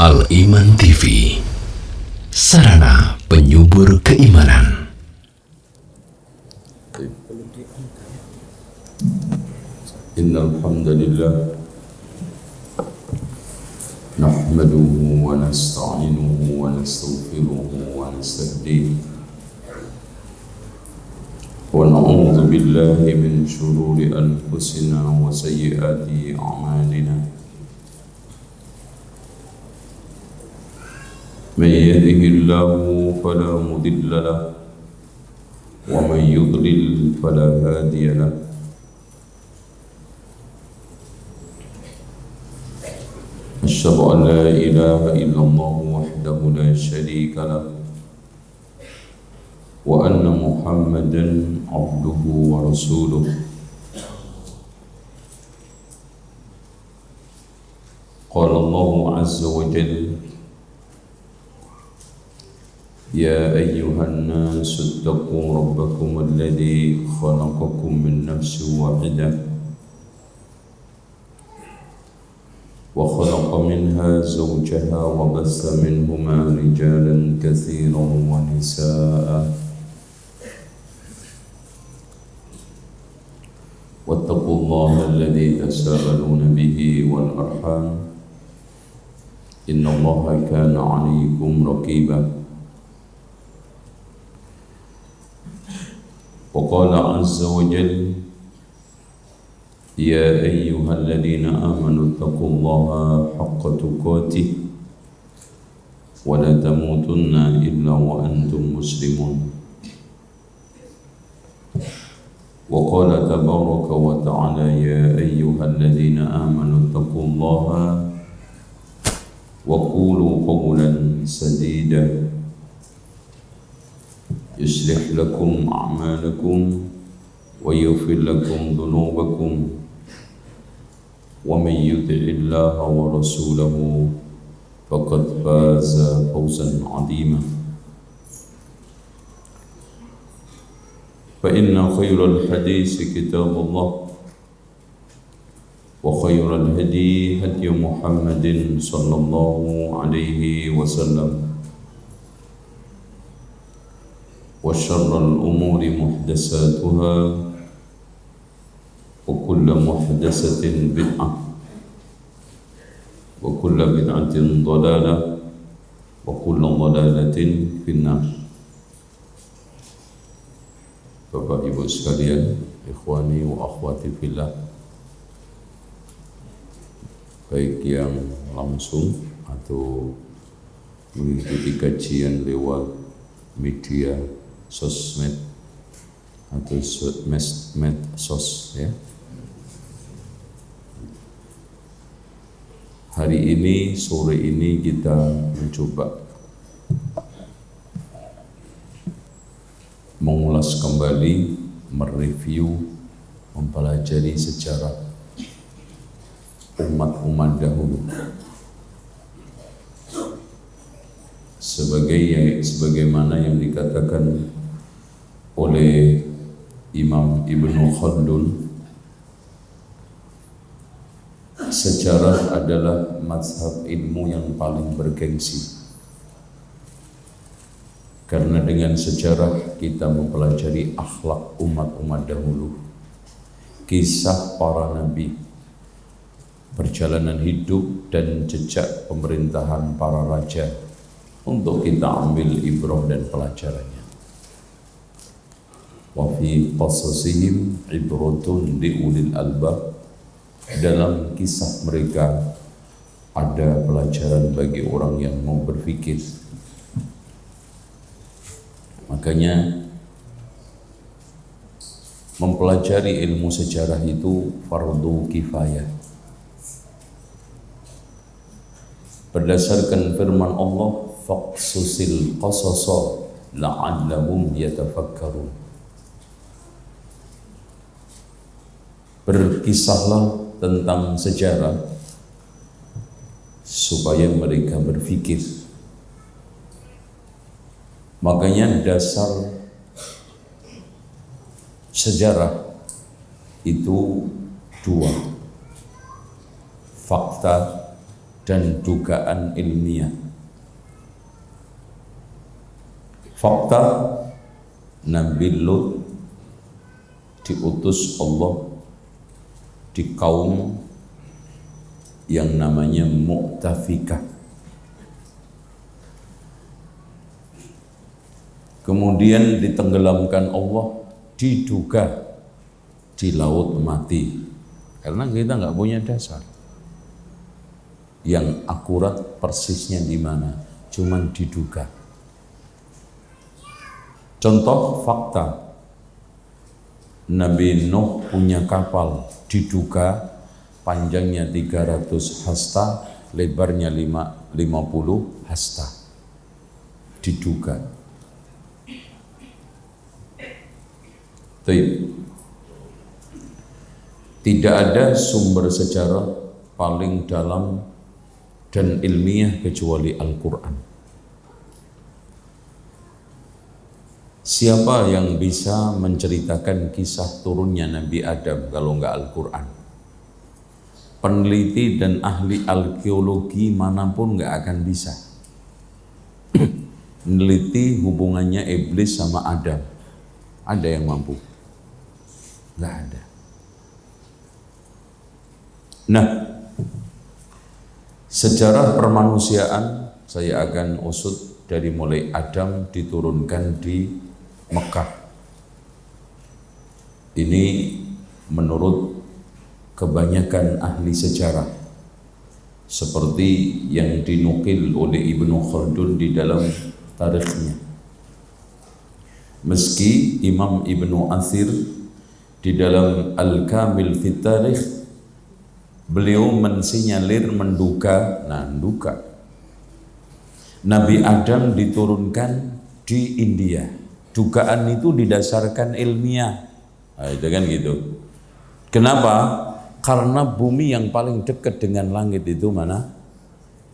Al-Iman TV, sarana penyubur keimanan. Innal hamdalillah nahmaduhu wa nasta'inuhu wa nastaghfiruhu wa nastahdihi wa na'udzu billahi min shururi anfusina wa sayyiati a'malina. من يهده الله فلا مضل له ومن يضلل فلا هادي له. أشهد أن لا إله إلا الله وحده لا شريك له وأن محمدا عبده ورسوله. قال الله عز وجل: يا أيها الناس اتقوا ربكم الذي خلقكم من نفس واحدة وخلق منها زوجها وبث منهما رجالا كثيرا ونساء واتقوا الله الذي تساءلون به والأرحام إن الله كان عليكم رقيبا. وقال عز وجل: يا أيها الذين آمنوا اتقوا الله حق تقاته ولا تموتن إلا وأنتم مسلمون. وقال تبارك وتعالى: يا أيها الذين آمنوا اتقوا الله وقولوا قولا سديدا يصلح لكم أعمالكم ويغفر لكم ذنوبكم ومن يطع الله ورسوله فقد فاز فوزا عظيما. فإن خير الحديث كتاب الله وخير الهدي هدي محمد صلى الله عليه وسلم وشر الأمور محدثاتها وكل محدثة بدعة وكل بدعة ضلالة وكل ضلالة في النار. Bapak Ibu sekalian, ikhwani wa akhwati fillah, baik yang langsung atau mengikuti kajian lewat media sosmed atau medsos ya. Hari ini, sore ini kita mencoba mengulas kembali, mereview, mempelajari sejarah umat-umat dahulu sebagaimana yang dikatakan oleh Imam Ibnu Khaldun, sejarah adalah mazhab ilmu yang paling bergengsi. Karena dengan sejarah kita mempelajari akhlak umat-umat dahulu, kisah para nabi, perjalanan hidup dan jejak pemerintahan para raja, untuk kita ambil ibrah dan pelajarannya. Wa fi qasasihim ibratun li ulil albab, dalam kisah mereka ada pelajaran bagi orang yang mau berpikir. Makanya mempelajari ilmu sejarah itu fardu kifayah. Berdasarkan firman Allah, faqsusil qasasa la'allahum yatafakkarun. Berkisahlah tentang sejarah supaya mereka berfikir. Makanya dasar sejarah itu dua: fakta dan dugaan ilmiah. Fakta, Nabi Lut diutus Allah di kaum yang namanya Mu'tafikah. Kemudian ditenggelamkan Allah, diduga di laut mati, karena kita nggak punya dasar yang akurat persisnya di mana, cuman diduga. Contoh fakta, Nabi Nuh punya kapal, diduga panjangnya 300 hasta, lebarnya 50 hasta, diduga. Tidak ada sumber sejarah paling dalam dan ilmiah kecuali Al-Quran. Siapa yang bisa menceritakan kisah turunnya Nabi Adam kalau enggak Al-Quran? Peneliti dan ahli arkeologi manapun enggak akan bisa meneliti hubungannya iblis sama Adam. Ada yang mampu? Enggak ada. Nah, sejarah permanusiaan saya akan usut dari mulai Adam diturunkan di Mekah. Ini menurut kebanyakan ahli sejarah, seperti yang dinukil oleh Ibnu Khaldun di dalam tarikhnya. Meski Imam Ibnu Athir di dalam Al-Kamil fi Tarikh beliau mensinyalir menduga Nabi Adam diturunkan di India. Dugaan itu didasarkan ilmiah. Nah, itu kan gitu. Kenapa? Karena bumi yang paling dekat dengan langit itu mana?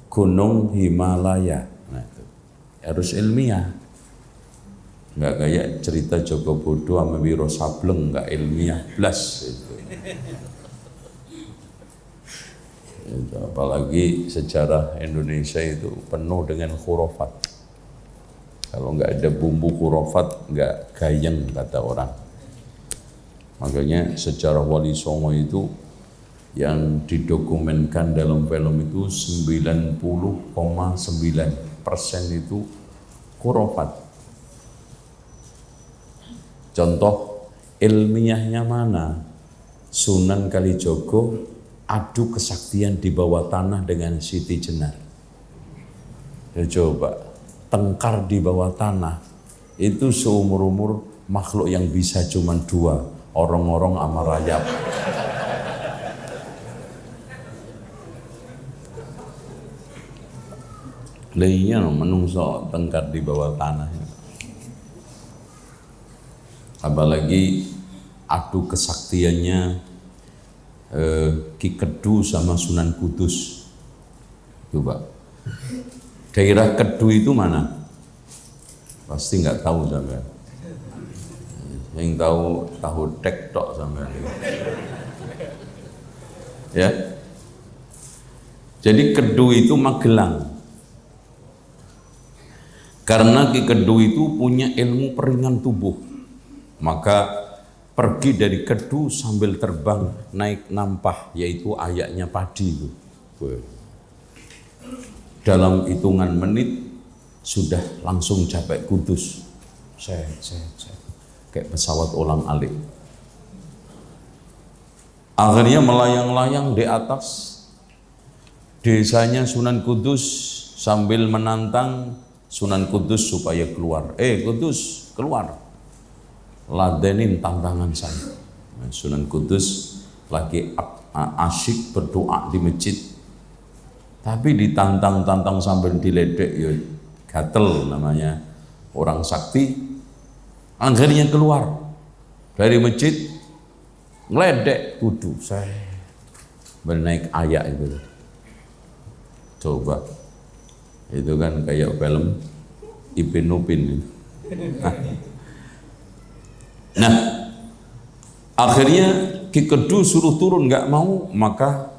Gunung Himalaya. Nah, itu harus ilmiah. Nggak kayak cerita Joko Bodo sama Wiro Sableng, nggak ilmiah blas itu. Apalagi sejarah Indonesia itu penuh dengan khurafat. Kalau nggak ada bumbu khurafat, nggak gayeng kata orang. Makanya sejarah Wali Songo itu yang didokumenkan dalam film itu 90,9% itu khurafat. Contoh ilmiahnya mana? Sunan Kalijogo adu kesaktian di bawah tanah dengan Siti Jenar. Ya coba, tengkar di bawah tanah itu seumur-umur makhluk yang bisa cuma dua, orong-orong sama rayap. Lainnya menungso tengkar di bawah tanah. Apalagi adu kesaktiannya Ki Kedu sama Sunan Kudus. Coba, daerah Kedu itu mana? Pasti nggak tahu sampean. Yang tahu tek tok sampean. Ya. Jadi Kedu itu Magelang. Karena Ki Kedu itu punya ilmu peringan tubuh, maka pergi dari Kedu sambil terbang naik nampah, yaitu ayaknya padi itu. Dalam hitungan menit sudah langsung capai Kudus. Kayak pesawat ulang-alik. Akhirnya melayang-layang di atas desanya Sunan Kudus sambil menantang Sunan Kudus supaya keluar. Kudus, keluar. Ladenin tantangan saya. Sunan Kudus lagi asyik berdoa di masjid, tapi ditantang-tantang sambil diledek, ya gatel namanya orang sakti. Akhirnya keluar dari masjid, ngeledek kudu saya bernaik ayak itu. Coba, itu kan kayak film Ipin Upin. Nah, akhirnya Ki Kedu suruh turun, nggak mau, maka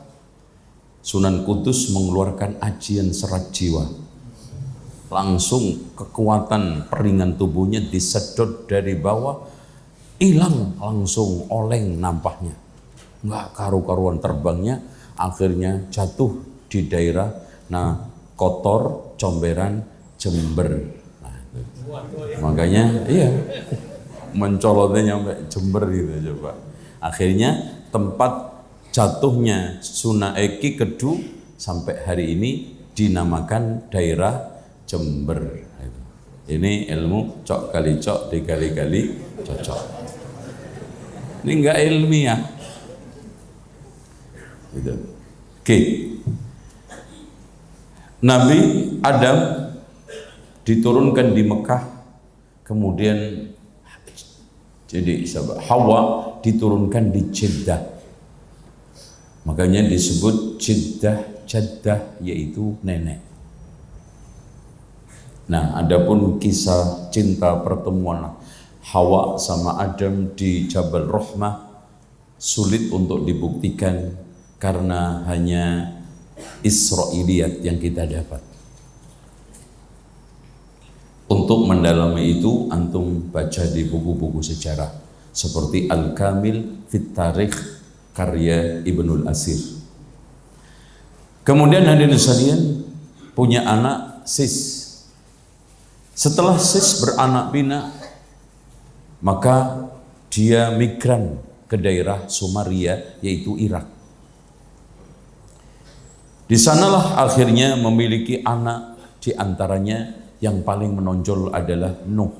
Sunan Kudus mengeluarkan ajian serat jiwa. Langsung kekuatan peringan tubuhnya disedot dari bawah, hilang langsung, oleng nampaknya. Nggak karu-karuan terbangnya, akhirnya jatuh di daerah Kotor, Comberan, Jember. Nah, makanya iya, mencolotnya nyampe Jember gitu coba. Akhirnya tempat jatuhnya Sunan Ki Kedu sampai hari ini dinamakan daerah Jember. Ini ilmu cok kali cok dikali-kali cocok. Ini enggak ilmiah. Gitu. Oke. Nabi Adam diturunkan di Mekah, kemudian jadi Hawa diturunkan di Jeddah. Makanya disebut Jeddah, yaitu nenek. Nah, adapun kisah cinta pertemuan Hawa sama Adam di Jabal Rahmah sulit untuk dibuktikan karena hanya Israiliyat yang kita dapat. Untuk mendalami itu antum baca di buku-buku sejarah seperti Al-Kamil Fit Tarikh karya Ibnul Asir. Kemudian hadirin sekalian, punya anak Sis. Setelah Sis beranak pinak, maka dia migran ke daerah Sumaria, yaitu Irak. Di sanalah akhirnya memiliki anak, di antaranya yang paling menonjol adalah Nuh.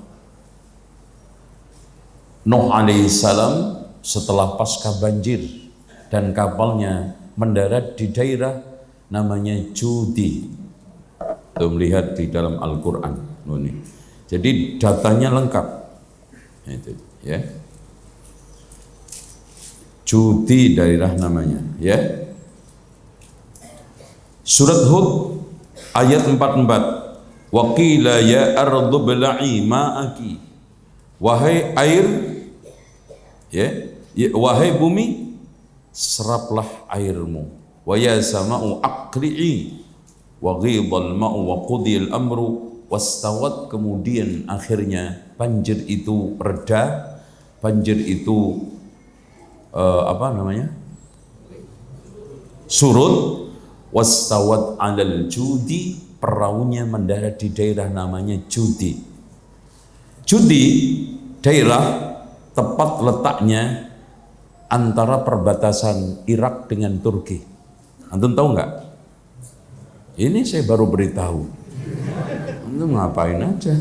Nuh alaihissalam setelah pasca banjir dan kapalnya mendarat di daerah namanya Judi. Kita melihat di dalam Al-Quran. Jadi datanya lengkap. Itu, ya. Judi daerah namanya, ya. Surat Hud ayat 44. Wa qila ya ardu bla'i ma'aki. Wahai air, ya, wahai bumi, seraplah airmu. Wa ya sama'u aqli'i wa ghidal ma'u wa qudiyal amru wastawat. Kemudian akhirnya banjir itu reda, banjir itu surut. Wastawat alal Judi, perahunya mendarat di daerah namanya Judi. Judi daerah tepat letaknya antara perbatasan Irak dengan Turki. Antum tahu nggak? Ini saya baru beritahu. Antum ngapain aja?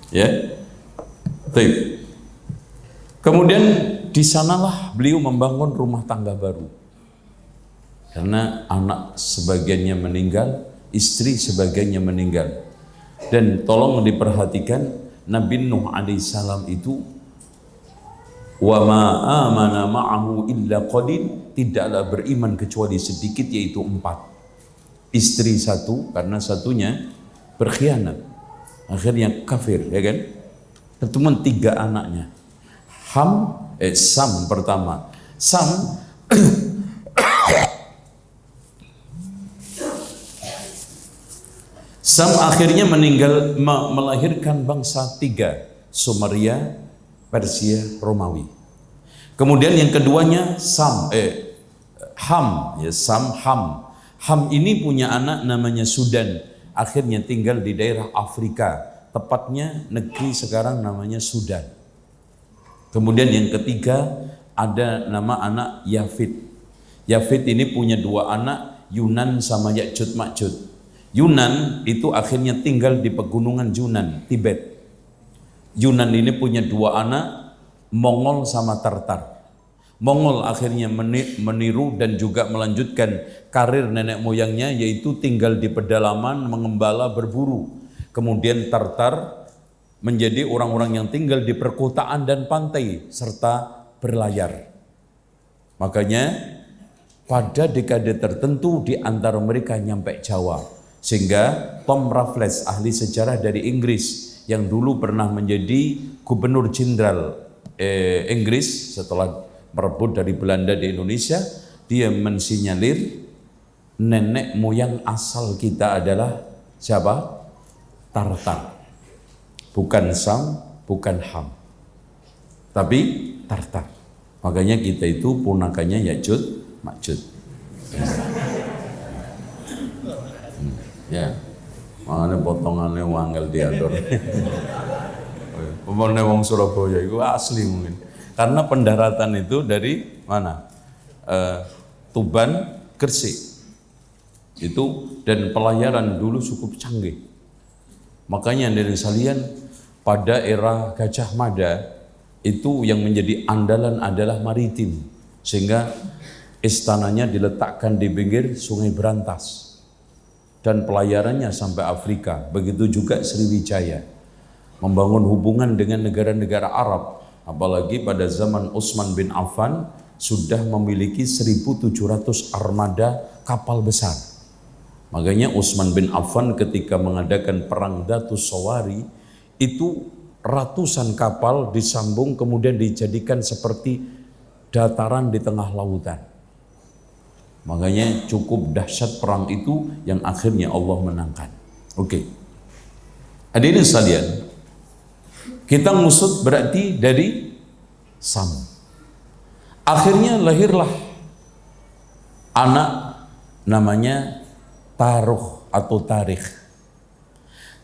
Ya. Baik. Kemudian di sanalah beliau membangun rumah tangga baru. Karena anak sebagiannya meninggal, istri sebagiannya meninggal. Dan tolong diperhatikan, Nabi Nuh alaihissalam itu wa ma amana ma'ahu illa qalil, tidaklah beriman kecuali sedikit, yaitu 4. Istri 1 karena satunya berkhianat, akhirnya kafir, ya kan? Kemudian 3 anaknya. Sam pertama. Sam akhirnya meninggal, melahirkan bangsa 3, Sumeria, Persia, Romawi. Kemudian yang keduanya Ham. Ham ini punya anak namanya Sudan, akhirnya tinggal di daerah Afrika, tepatnya negeri sekarang namanya Sudan. Kemudian yang ketiga ada nama anak Yafid. Yafid ini punya 2 anak, Yunan sama Ya'jud Ma'jud. Yunan itu akhirnya tinggal di pegunungan Yunan, Tibet. Yunan ini punya 2 anak, Mongol sama Tartar. Mongol akhirnya meniru dan juga melanjutkan karir nenek moyangnya, yaitu tinggal di pedalaman, mengembala, berburu. Kemudian Tartar menjadi orang-orang yang tinggal di perkotaan dan pantai serta berlayar. Makanya pada dekade tertentu di antara mereka nyampe Jawa. Sehingga Tom Raffles, ahli sejarah dari Inggris yang dulu pernah menjadi gubernur jenderal Inggris setelah merebut dari Belanda di Indonesia, dia mensinyalir nenek moyang asal kita adalah siapa? Tartar. Bukan Sam, bukan Ham, tapi Tartar. Makanya kita itu punakannya Ya'juj Ma'juj. Ya, makanya potongannya wangel diatur. Pemone wong Surabaya itu asli mungkin. Karena pendaratan itu dari mana? Tuban, Gresik. Itu dan pelayaran dulu cukup canggih. Makanya dari salian pada era Gajah Mada itu yang menjadi andalan adalah maritim, sehingga istananya diletakkan di pinggir Sungai Berantas dan pelayarannya sampai Afrika. Begitu juga Sriwijaya membangun hubungan dengan negara-negara Arab, apalagi pada zaman Utsman bin Affan sudah memiliki 1.700 armada kapal besar. Makanya Utsman bin Affan ketika mengadakan perang Dhatus Sawari itu ratusan kapal disambung kemudian dijadikan seperti dataran di tengah lautan. Makanya cukup dahsyat perang itu yang akhirnya Allah menangkan. Oke. Hadirin sekalian, kita ngusut berarti dari Sam. Akhirnya lahirlah anak namanya Taruh atau Tarikh.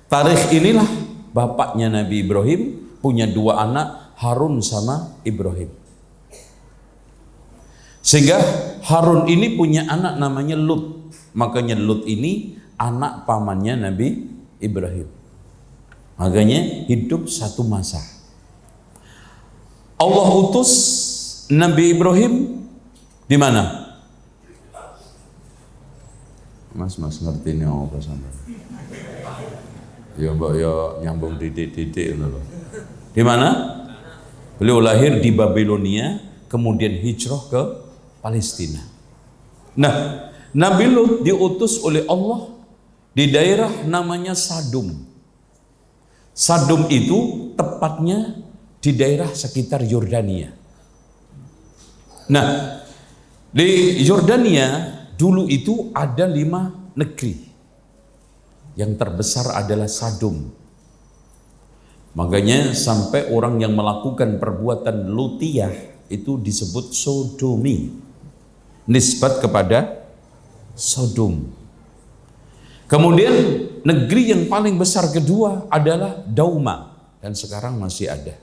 Tarikh inilah bapaknya Nabi Ibrahim, punya dua anak, Harun sama Ibrahim. Sehingga Harun ini punya anak namanya Lut. Makanya Lut ini anak pamannya Nabi Ibrahim. Makanya hidup satu masa. Allah utus Nabi Ibrahim di mana? Mas ngerti ini apa sampai? Ya mbak ya nyambung didik-didik loh. Di mana? Beliau lahir di Babilonia, kemudian hijrah ke Palestina. Nah, Nabi Lut diutus oleh Allah di daerah namanya Sadum. Sadum itu tepatnya di daerah sekitar Yordania. Nah, di Yordania dulu itu ada 5 negeri. Yang terbesar adalah Sadum. Makanya sampai orang yang melakukan perbuatan lutiyah itu disebut sodomi. Nisbat kepada Sodom. Kemudian negeri yang paling besar kedua adalah Dauma. Dan sekarang masih ada.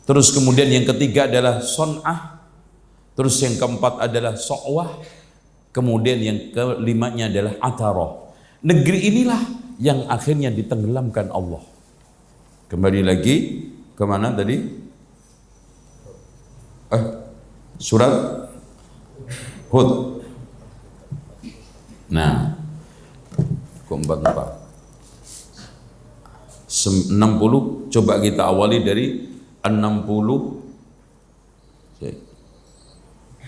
Terus kemudian yang ketiga adalah Son'ah. Terus yang keempat adalah So'wah. Kemudian yang kelimanya adalah Ataroh. Negeri inilah yang akhirnya ditenggelamkan Allah. Kembali lagi kemana tadi? Surat Hud. Nah, 60. Coba kita awali dari 60.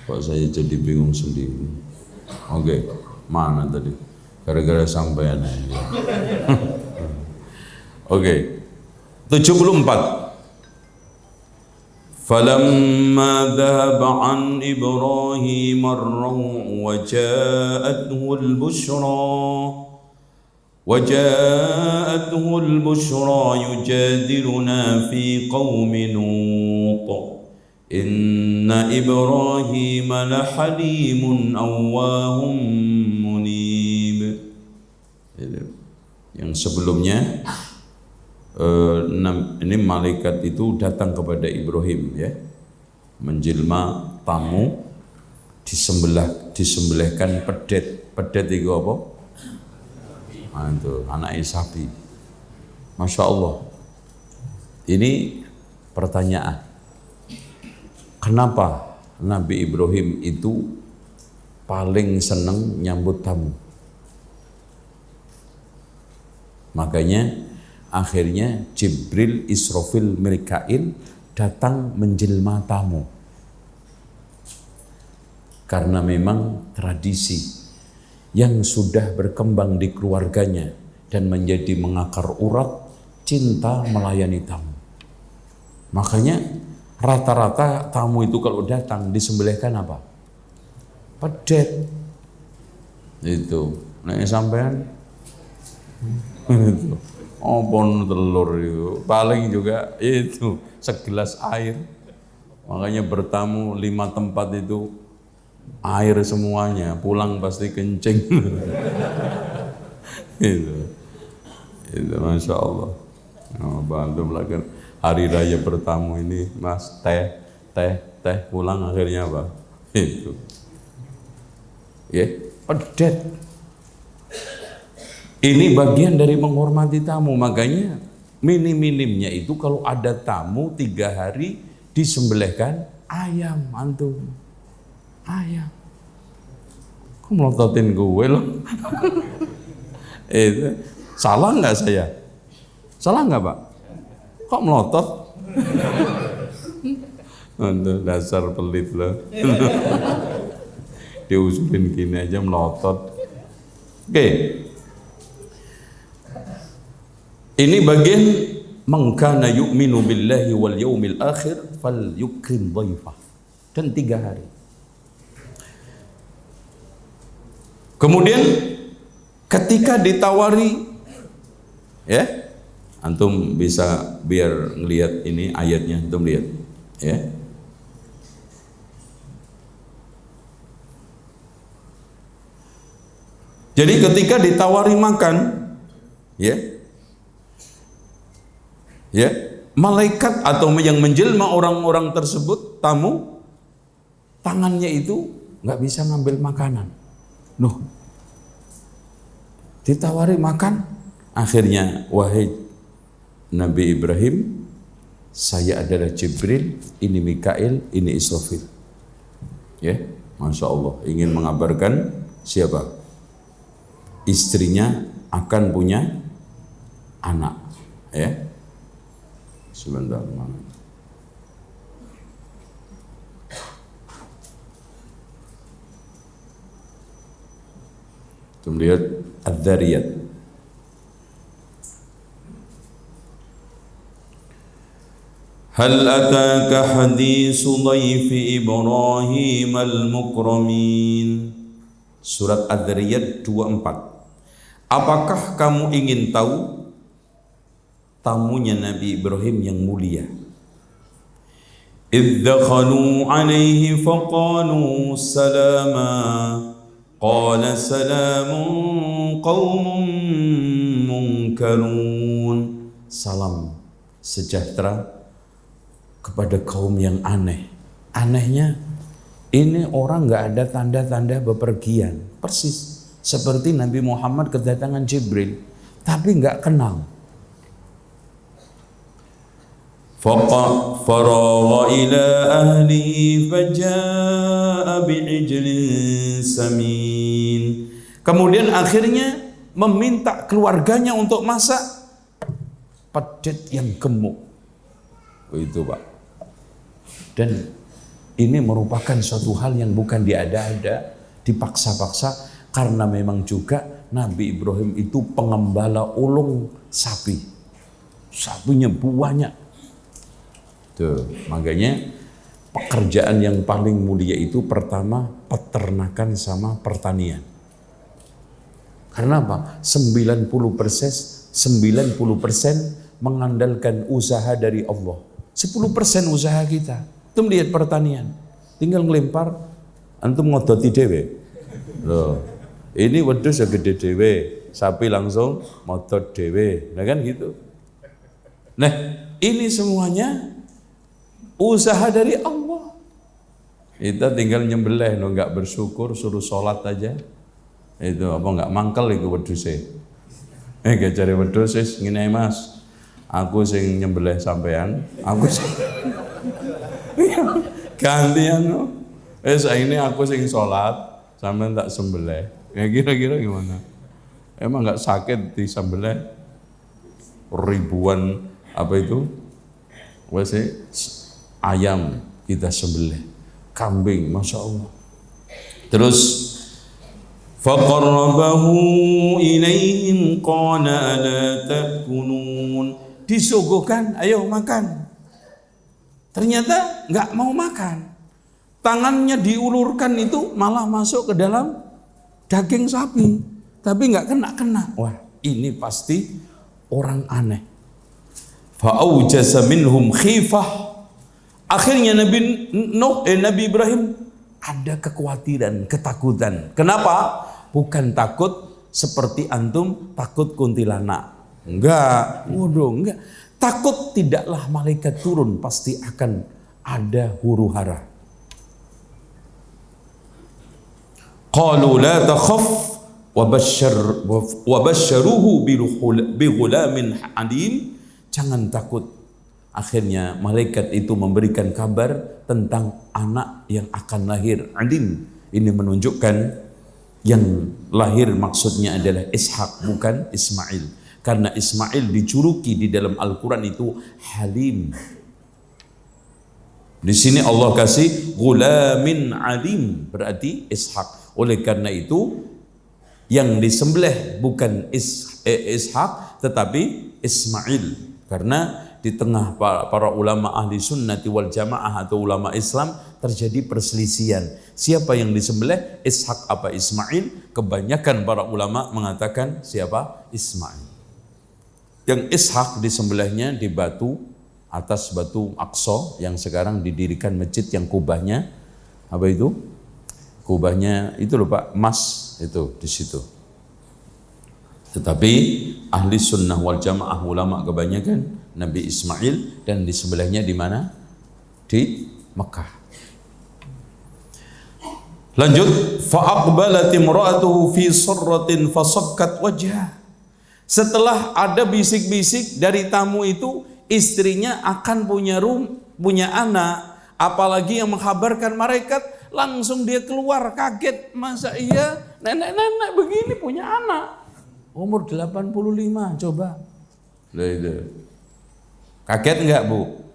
Kok saya jadi bingung sendiri. Oke, mana tadi? Gara-gara sampean aja. Oke. 74. فَلَمَّا ذَهَبَ عَنْ إِبْرَاهِيمَ الرَّوْعُ وَجَاءَتْهُ الْبُشْرَى يُجَادِلُنَا فِي قَوْمِ لُوطٍ إِنَّ إِبْرَاهِيمَ لَحَلِيمٌ أَوَّاهٌ مُنِيبٌ. Yang sebelumnya ini malaikat itu datang kepada Ibrahim ya, menjelma tamu, disembelihkan pedet itu apa? Itu anak sapi. Masya Allah. Ini pertanyaan, kenapa Nabi Ibrahim itu paling senang nyambut tamu? Makanya akhirnya Jibril, Israfil, Mikail datang menjelma tamu. Karena memang tradisi yang sudah berkembang di keluarganya dan menjadi mengakar urat, cinta melayani tamu. Makanya rata-rata tamu itu kalau datang disembelihkan apa? pedet. Itu nek sampean itu opon telur itu paling juga itu segelas air. Makanya bertamu 5 tempat itu air semuanya, pulang pasti kencing. Itu Masya Allah. Bantu melakukan hari raya bertamu ini, Mas, teh pulang akhirnya apa? Itu. Ya, pedet. Ini bagian dari menghormati tamu. Makanya minim-minimnya itu kalau ada tamu 3 hari disembelihkan ayam antum. Ayam. Kok melototin gue loh? Itu salah nggak saya? Salah nggak Pak? Kok melotot? Dasar pelit loh. Diusulin gini aja melotot. Oke. Ini bagian man kana yu'minu billahi wal yaumil akhir falyukrim dhaifah. Dan 3 hari. Kemudian ketika ditawari, ya, antum bisa biar ngelihat ini ayatnya, antum lihat, ya. Jadi ketika ditawari makan, ya, malaikat atau yang menjelma orang-orang tersebut, tamu, tangannya itu nggak bisa ngambil makanan. Loh, ditawari makan, akhirnya wahai Nabi Ibrahim, saya adalah Jibril, ini Mikail, ini Israfil. Ya, Masya Allah, ingin mengabarkan siapa? Istrinya akan punya anak. Ya, sebentar, mana? Kita lihat Adz-Dzariyat. Hal ataka haditsu dhaifi Ibrahim al-mukramin. Surat Adz-Dzariyat 24. Apakah kamu ingin tahu tamunya Nabi Ibrahim yang mulia? Idz dakhalu alaihi faqalu salama. Qala salamun qaumun munkarun. Salam sejahtera kepada kaum yang aneh. Anehnya ini orang nggak ada tanda-tanda bepergian, persis seperti Nabi Muhammad kedatangan Jibril, tapi nggak kenal. Faragha ila ahlihi faja'a bi'ijlin samin. Kemudian akhirnya meminta keluarganya untuk masak pedet yang gemuk. Itu Pak. Dan ini merupakan suatu hal yang bukan diada-ada, dipaksa-paksa, karena memang juga Nabi Ibrahim itu pengembala ulung sapi. Sapinya banyak. Tuh, makanya pekerjaan yang paling mulia itu pertama peternakan sama pertanian. Karena apa? 90% mengandalkan usaha dari Allah. 10% usaha kita. Antum lihat pertanian, tinggal ngelempar, antum ngodoti dewe. Loh, ini wedhus ya gede dewe, sapi langsung modot dewe, nah kan gitu. Nah, ini semuanya usaha dari Allah. Kita tinggal nyembelih, lo nggak bersyukur, suruh sholat aja. Itu apa nggak mangkel itu wedhusnya. Gak cari wedhus sih, ngene Mas. Aku sing nyembelih sampean, aku sing gantian. Ini aku sing sholat, sampean tak sembelih. Ya kira-kira gimana? Emang nggak sakit disembelih ribuan apa itu? Ayam kita sembelih, kambing, Masya Allah. Terus faqarrabahu ilaihim qala ala ta'kulun. Disuguhkan, ayo makan. Ternyata nggak mau makan. tangannya diulurkan itu malah masuk ke dalam daging sapi, tapi nggak kena. Wah, ini pasti orang aneh. Fa'aujasa minhum khifah. Akhirnya Nabi Ibrahim ada kekhawatiran, ketakutan. Kenapa? Bukan takut seperti antum takut kuntilanak. Enggak, enggak. Takut tidaklah malaikat turun, pasti akan ada huru-hara. Qalu la takhaf wa basyaruhu bi ghulamin alim. Jangan takut. Akhirnya malaikat itu memberikan kabar tentang anak yang akan lahir. Alim. Ini menunjukkan yang lahir maksudnya adalah Ishak, bukan Ismail. Karena Ismail dijuluki di dalam Al-Quran itu Halim. Di sini Allah kasih ghulamin alim, berarti Ishak. Oleh karena itu yang disembelih bukan Ishak tetapi Ismail. Karena di tengah para ulama ahli sunnati wal jamaah atau ulama Islam terjadi perselisihan. Siapa yang disembelih, Ishak apa Ismail? Kebanyakan para ulama mengatakan siapa? Ismail. Yang Ishak disembelihnya di batu, atas batu Aqsa yang sekarang didirikan masjid yang kubahnya apa itu? Kubahnya itu loh Pak, emas itu di situ. Tetapi ahli sunnah wal jamaah ulama kebanyakan Nabi Ismail, dan di sebelahnya di mana? Di Mekah. Lanjut, fa'aqbalat imra'atuhu fi sarratin fasakkat wajhah. Setelah ada bisik-bisik dari tamu itu, istrinya akan punya anak, apalagi yang mengkhabarkan malaikat, langsung dia keluar kaget. Masa iya nenek-nenek begini punya anak? Umur 85 coba. Lah itu. Kaget enggak, Bu?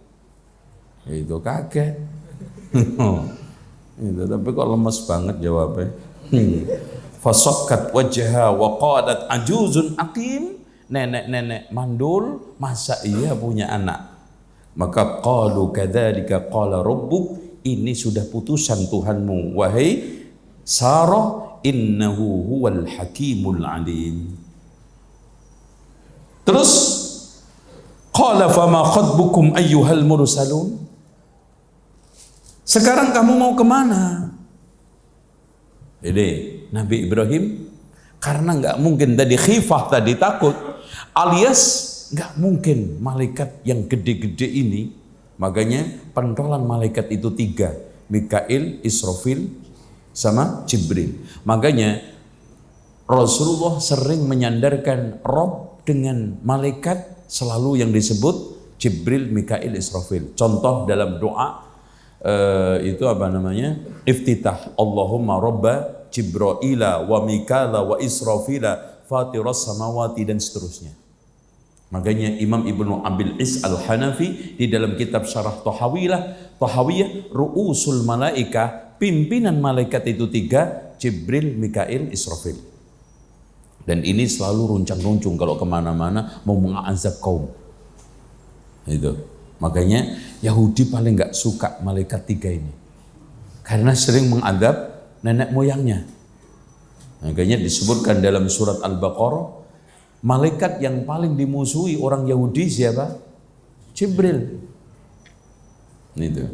Itu kaget. Itu, tapi kok lemes banget jawabnya. Fasakkat wajha wa qadat ajuzun aqim. Nenek-nenek mandul, masa iya punya anak? Maka qalu kadzalika qala rabbuk, ini sudah putusan Tuhanmu wahai Sarah, innahu huwal hakimul alim. Terus qala fama khatbukum ayyuhal mursalun. Sekarang kamu mau kemana? Jadi Nabi Ibrahim karena nggak mungkin tadi khifah, tadi takut, alias nggak mungkin malaikat yang gede-gede ini, makanya pentolan malaikat itu 3, Mikail, Israfil, sama Jibril. Makanya Rasulullah sering menyandarkan Rob dengan malaikat selalu yang disebut Jibril, Mikail, Israfil. Contoh dalam doa itu apa namanya? Iftitah. Allahumma robba Jibraila wa Mikala wa Israfila fatiras samawati, dan seterusnya. Makanya Imam Ibnu Abil Is Al-Hanafi di dalam kitab Syarah Tahawiyah, Ru'usul Malaikah, pimpinan malaikat itu 3, Jibril, Mikail, Israfil. Dan ini selalu runcang-runcung kalau kemana-mana mau mengazab kaum. Itu. Makanya Yahudi paling nggak suka malaikat 3 ini, karena sering mengadab nenek moyangnya. Makanya disebutkan dalam surat Al-Baqarah, malaikat yang paling dimusuhi orang Yahudi siapa? Jibril. Itu.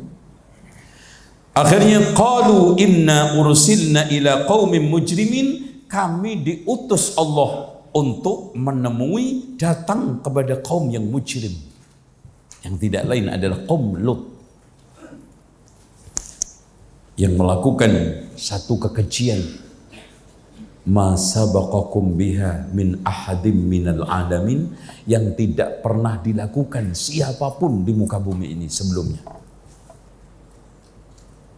Akhirnya qalu inna ursilna ila qaumin mujrimin. Kami diutus Allah untuk menemui, datang kepada kaum yang mujrim, yang tidak lain adalah kaum Lut, yang melakukan satu kekejian. Ma sabaqakum biha min ahadim minal alamin, yang tidak pernah dilakukan siapapun di muka bumi ini sebelumnya.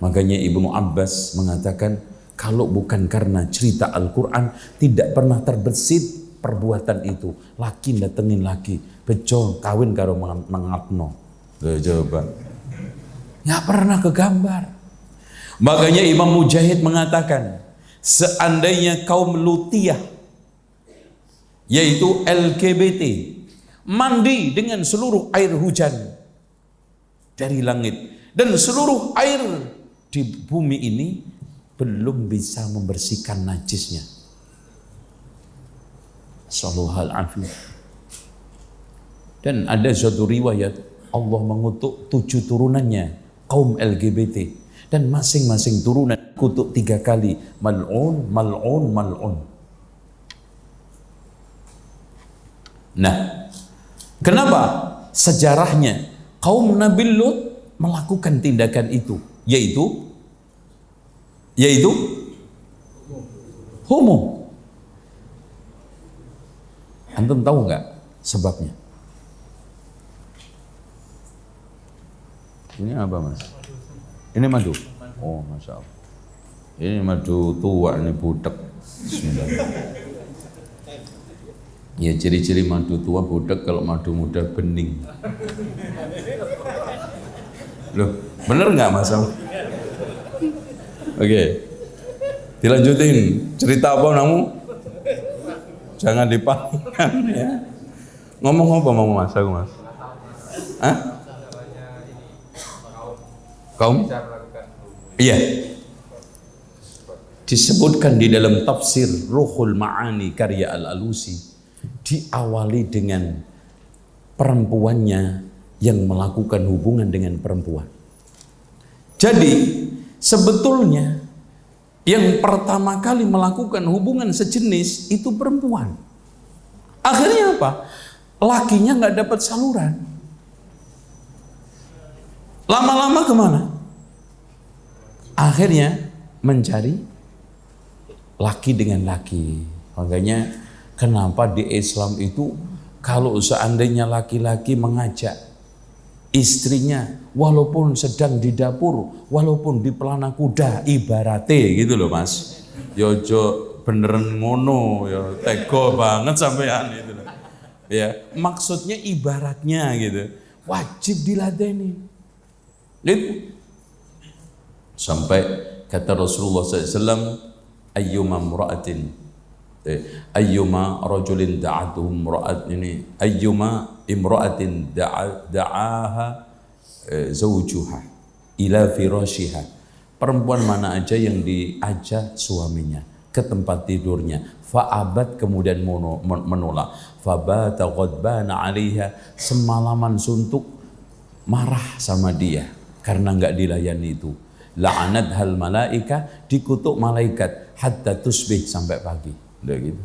Makanya Ibnu Abbas mengatakan, kalau bukan karena cerita Al-Quran, tidak pernah terbersit perbuatan itu. Laki datengin laki, bejo kawin karo mangapno. Coba, nggak pernah kegambar. Makanya Imam Mujahid mengatakan, seandainya kaum Lutiyah, yaitu LGBT, mandi dengan seluruh air hujan dari langit, dan seluruh air di bumi ini belum bisa membersihkan najisnya. Sallallahu alaihi. Dan ada suatu riwayat Allah mengutuk 7 turunannya kaum LGBT, dan masing-masing turunan kutuk 3 kali, mal'un, mal'un, mal'un. Nah, kenapa? Sejarahnya kaum Nabi Lut melakukan tindakan itu, yaitu homo. Antum tahu nggak sebabnya? Ini apa, Mas? Ini madu. Oh, masya Allah. Ini madu tua, ini budak. Bismillah. Ya, ciri-ciri madu tua budak, kalau madu muda bening. Loh, bener nggak, Mas? Oke, dilanjutin. Cerita apa namu? Jangan dipalingkan ya. Ngomong apa mau Mas? Aku Mas? Hah? Kaum? Iya. Disebutkan di dalam tafsir Ruhul Ma'ani karya Al-Alusi, diawali dengan perempuannya yang melakukan hubungan dengan perempuan. Jadi sebetulnya yang pertama kali melakukan hubungan sejenis itu perempuan. Akhirnya apa? Lakinya nggak dapat saluran. Lama-lama kemana? Akhirnya mencari laki dengan laki. Makanya kenapa di Islam itu kalau seandainya laki-laki mengajak istrinya, walaupun sedang di dapur, walaupun di pelana kuda, ibarate gitu loh Mas. Yojo beneran ngono, ya tego banget sampean itu loh. Ya, maksudnya ibaratnya gitu. Wajib diladeni. Itu sampai kata Rasulullah SAW, ayyuma imra'atin, ayyuma rajulin da'atuhum imra'at, ini ayyuma imra'atin da'aha zawjuha ila firashiha, perempuan mana aja yang diajak suaminya ke tempat tidurnya, fa'abat kemudian menolak, fabata ghadbana 'alaiha, semalaman suntuk marah sama dia karena enggak dilayani itu, la'anat hal malaika, dikutuk malaikat hatta tusbih, sampai pagi. Udah gitu.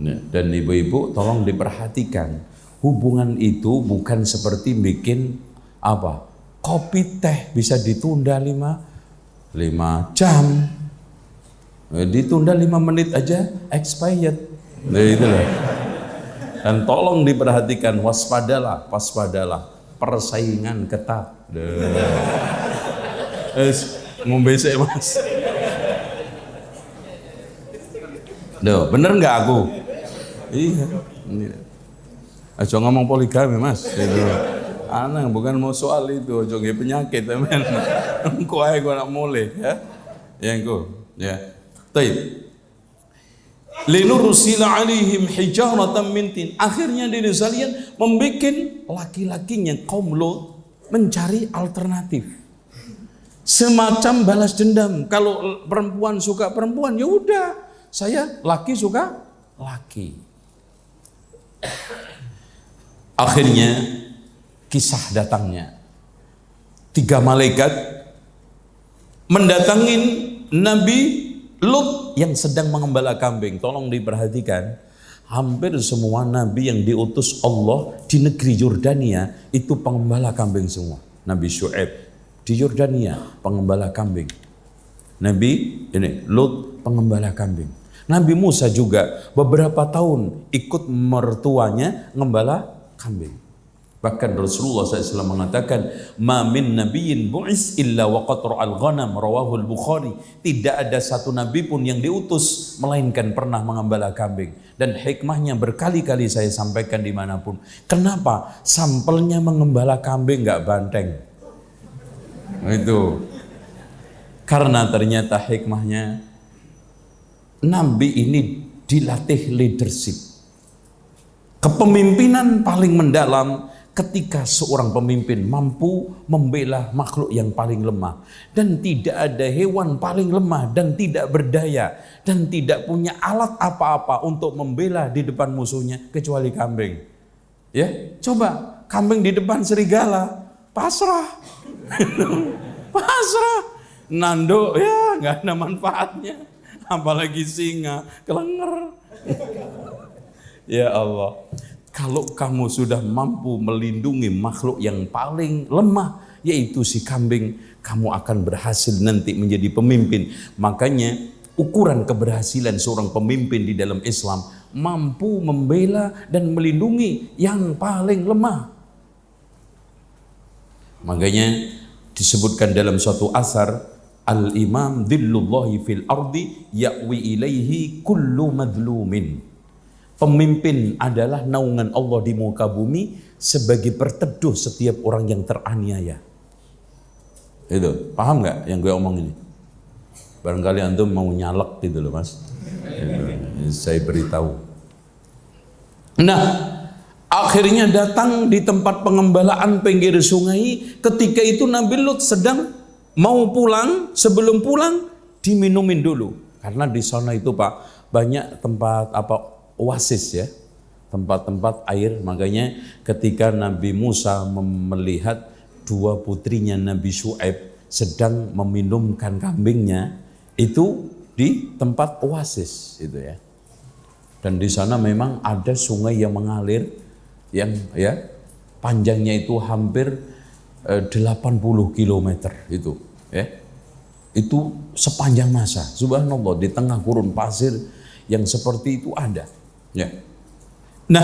Nah, dan ibu-ibu tolong diperhatikan, hubungan itu bukan seperti bikin apa, kopi teh bisa ditunda 5 jam, ditunda 5 menit aja expired. Nah, itu loh. Dan tolong diperhatikan, waspadalah persaingan ketat. Ngombe sih Mas. Duh, bener nggak aku? Iya. Aja ngomong poligami Mas. Itu. Aneh, bukan mau soal itu, aja nggih penyakit temen. Engko ae gua nak mulai ya. Ya engko, ya. Baik. Linursila alaihim hijaratan min tin. Akhirnya diri sekalian membuat laki-lakinya kaum Lot mencari alternatif. Semacam balas dendam. Kalau perempuan suka perempuan, ya udah, saya laki suka laki. Akhirnya kisah datangnya 3 malaikat mendatangin Nabi Lut yang sedang mengembala kambing. Tolong diperhatikan, hampir semua nabi yang diutus Allah di negeri Yordania itu pengembala kambing semua. Nabi Syu'aib di Yordania pengembala kambing. Nabi ini Lut pengembala kambing. Nabi Musa juga beberapa tahun ikut mertuanya ngembala kambing. Bahkan Rasulullah SAW mengatakan, ma min nabiyyin bu'is illa waqad ra'al ghanam, rawahul Bukhari. Tidak ada satu nabi pun yang diutus melainkan pernah mengembala kambing. Dan hikmahnya berkali-kali saya sampaikan dimanapun. Kenapa? Sampelnya mengembala kambing nggak banteng. Itu karena ternyata hikmahnya nabi ini dilatih leadership, kepemimpinan paling mendalam. ketika seorang pemimpin mampu membela makhluk yang paling lemah, dan tidak ada hewan paling lemah dan tidak berdaya dan tidak punya alat apa-apa untuk membela di depan musuhnya kecuali kambing. Ya, coba kambing di depan serigala, pasrah. Pasrah. Nando ya nggak ada manfaatnya, apalagi singa, kelenger. Ya Allah. Kalau kamu sudah mampu melindungi makhluk yang paling lemah, yaitu si kambing, kamu akan berhasil nanti menjadi pemimpin. Makanya ukuran keberhasilan seorang pemimpin di dalam Islam, mampu membela dan melindungi yang paling lemah. Makanya disebutkan dalam suatu asar, al-imam dhillullahi fil ardi ya'wi ilaihi kullu madlumin. Pemimpin adalah naungan Allah di muka bumi sebagai perteduh setiap orang yang teraniaya. Itu, paham nggak yang gue omong ini? Barangkali antum mau nyalek gitu loh mas. Saya beritahu. Nah, akhirnya datang di tempat pengembalaan pinggir sungai. Ketika itu Nabi Lut sedang mau pulang. Sebelum pulang diminumin dulu, karena di sana itu Pak banyak tempat oasis ya, tempat-tempat air. Makanya ketika Nabi Musa melihat dua putrinya Nabi Syuaib sedang meminumkan kambingnya, itu di tempat oasis itu ya. Dan di sana memang ada sungai yang mengalir, yang ya panjangnya itu hampir 80 km itu ya. Itu sepanjang masa, subhanallah, di tengah gurun pasir yang seperti itu ada. Ya. Nah,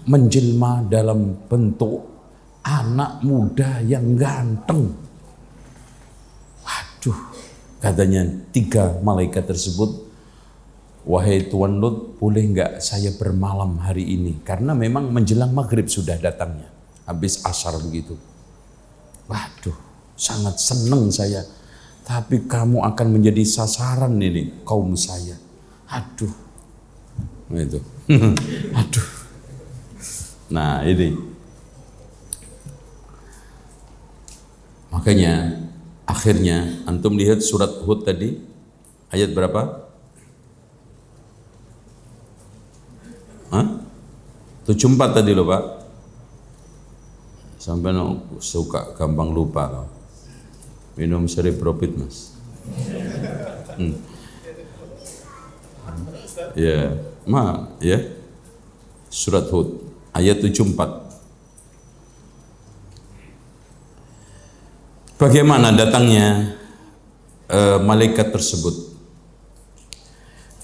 menjelma dalam bentuk anak muda yang ganteng. Waduh, katanya 3 malaikat tersebut, wahai Tuan Lut, boleh nggak saya bermalam hari ini? Karena memang menjelang maghrib sudah datangnya, habis asar begitu. Waduh, sangat senang saya. Tapi kamu akan menjadi sasaran ini kaum saya. Aduh. Itu. Aduh. Nah, ini. Makanya akhirnya antum lihat surat Hud tadi ayat berapa? 74 tadi loh Pak. Sampai suka gampang lupa loh. Minum Cerebrofit Mas. Ya, ya. Surat Hud ayat 74. Bagaimana datangnya malaikat tersebut?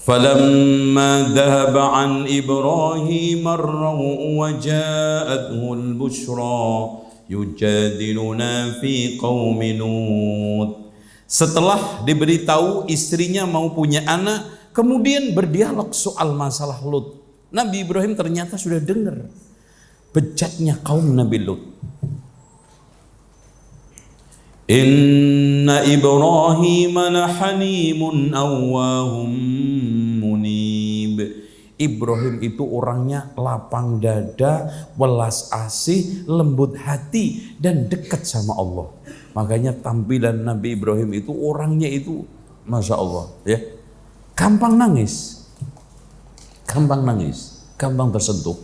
Falamma dhahaba an Ibrahim ar-rawu wa ja'athu al-bushra yujadiluna fi qaumi Lut. Setelah diberitahu istrinya mau punya anak, kemudian berdialog soal masalah Lut. Nabi Ibrahim ternyata sudah dengar bejatnya kaum Nabi Lut. Inna Ibrahim lahanimun awwahum munib. Ibrahim itu orangnya lapang dada, welas asih, lembut hati, dan dekat sama Allah. Makanya tampilan Nabi Ibrahim itu orangnya itu Masya Allah ya, gampang nangis, gampang tersentuh.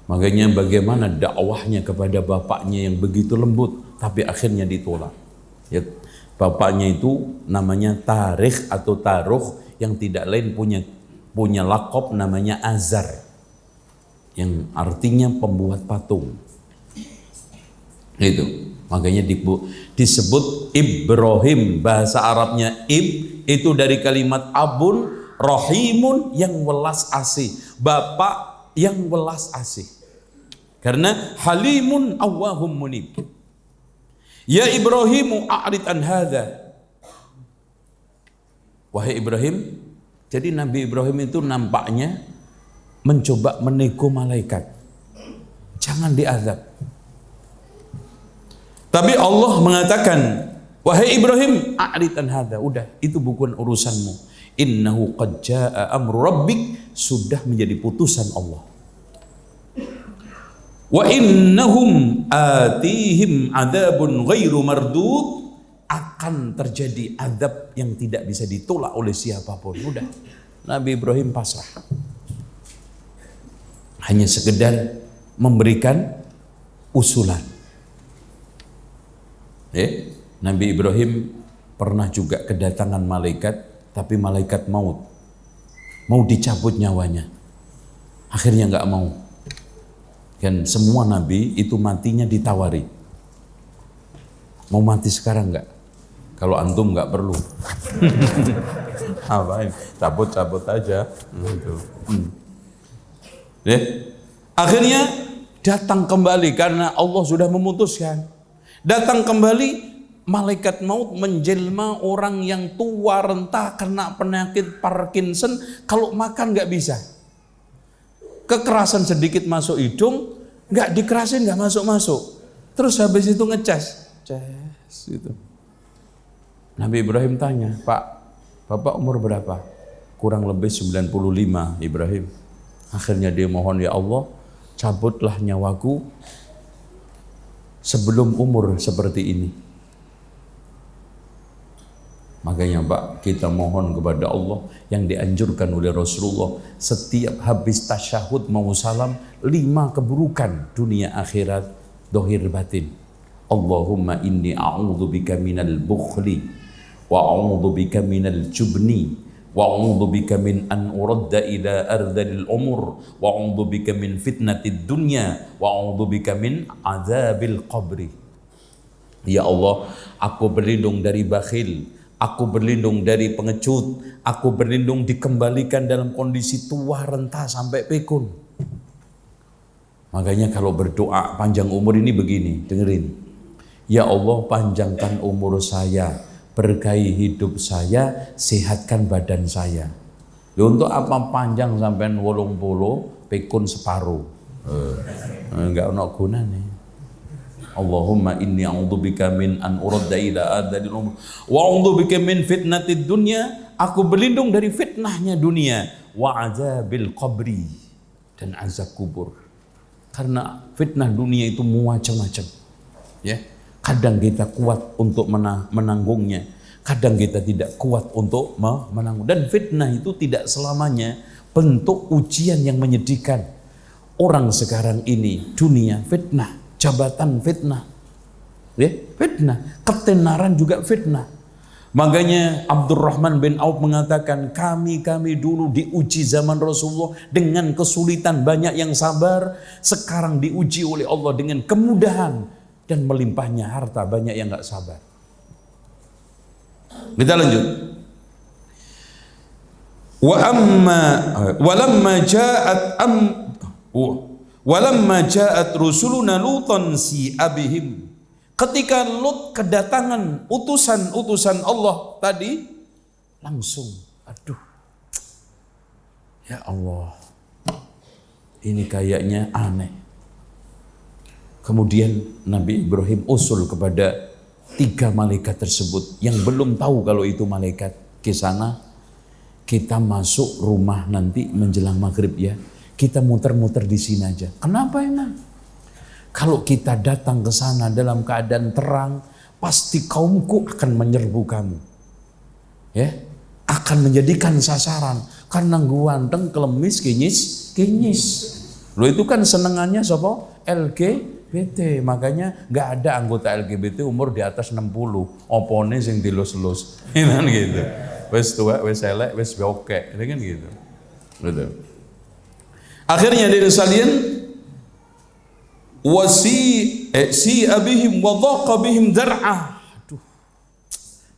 Makanya bagaimana dakwahnya kepada bapaknya yang begitu lembut, tapi akhirnya ditolak. Ya, bapaknya itu namanya Tarikh atau Taruh, yang tidak lain punya lakop namanya Azar, yang artinya pembuat patung. Itu makanya disebut Ibrahim. Bahasa Arabnya itu dari kalimat abun, rahimun, yang welas asih, bapak yang welas asih. Karena halimun awwahum munib. Ya Ibrahimu a'rid an hadza. Wahai Ibrahim, jadi Nabi Ibrahim itu nampaknya mencoba menego malaikat, jangan diazab. Tapi Allah mengatakan, wahai Ibrahim, a'rid an hadza, udah, itu bukan urusanmu. Innahu qad jaa'a amru rabbik, sudah menjadi putusan Allah. Wa innahum atihim adzabun ghairu mardud, akan terjadi azab yang tidak bisa ditolak oleh siapapun. Udah, Nabi Ibrahim pasrah. Hanya sekedar memberikan usulan. Nabi Ibrahim pernah juga kedatangan malaikat, tapi malaikat maut. Mau dicabut nyawanya. Akhirnya nggak mau. Dan semua nabi itu matinya ditawari. Mau mati sekarang nggak? Kalau antum nggak perlu. Apain? Cabut-cabut aja. Akhirnya datang kembali karena Allah sudah memutuskan. Datang kembali malaikat maut menjelma orang yang tua renta kena penyakit Parkinson, kalau makan nggak bisa. Kekerasan sedikit masuk hidung, nggak dikerasin nggak masuk. Terus habis itu ngecas, gitu. Nabi Ibrahim tanya, Pak, Bapak umur berapa? Kurang lebih 95 Ibrahim. Akhirnya dia mohon, ya Allah, cabutlah nyawaku sebelum umur seperti ini. Makanya Pak, kita mohon kepada Allah yang dianjurkan oleh Rasulullah, setiap habis tasyahud mau salam 5 keburukan dunia akhirat, dohir batin. Allahumma inni a'udzubika minal bukhli wa a'udzubika minal jubni wa a'udzubika min an uradda ila ardhil umur wa a'udzubika min fitnatid dunya wa a'udzubika min azabil qabri. Ya Allah, aku berlindung dari bakhil, aku berlindung dari pengecut, aku berlindung dikembalikan dalam kondisi tua renta sampai pikun. Makanya kalau berdoa panjang umur ini begini, dengerin. Ya Allah, panjangkan umur saya, berkahi hidup saya, sehatkan badan saya. Untuk apa panjang sampai 80, pikun separuh? Enggak ada gunanya. Allahumma inni a'udzubika min an uradda ila adzalil umur wa a'udzubika min fitnatid dunya, aku berlindung dari fitnahnya dunia, wa azabil qabri, dan azab kubur. Karena fitnah dunia itu macam-macam. Ya. Kadang kita kuat untuk menanggungnya, kadang kita tidak kuat untuk menanggung. Dan fitnah itu tidak selamanya bentuk ujian yang menyedihkan. Orang sekarang ini dunia fitnah, jabatan fitnah, fitnah, ketenaran juga fitnah. Makanya Abdurrahman bin Auf mengatakan, kami dulu diuji zaman Rasulullah dengan kesulitan, banyak yang sabar. Sekarang diuji oleh Allah dengan kemudahan dan melimpahnya harta, banyak yang nggak sabar. Kita lanjut. Walamma ja'at rusuluna lutan si abihim. Ketika Lut kedatangan utusan Allah tadi, langsung, aduh, ya Allah, ini kayaknya aneh. Kemudian Nabi Ibrahim usul kepada 3 malaikat tersebut yang belum tahu kalau itu malaikat, ke sana, kita masuk rumah nanti menjelang maghrib ya, kita muter-muter di sini aja. Kenapa emang? Kalau kita datang ke sana dalam keadaan terang, pasti kaumku akan menyerbu kamu, ya, akan menjadikan sasaran karena ganteng, kelemis, kinyis. Lo itu kan senengannya siapa? LGBT, makanya nggak ada anggota LGBT umur di atas 60, opone sing dilus-lus, kan gitu. Wes tua, wes elek, wes bokek, kan gitu. Betul. Akhirnya dari sekalian, si abihim wa dhaqa bihim dar'ah. Aduh,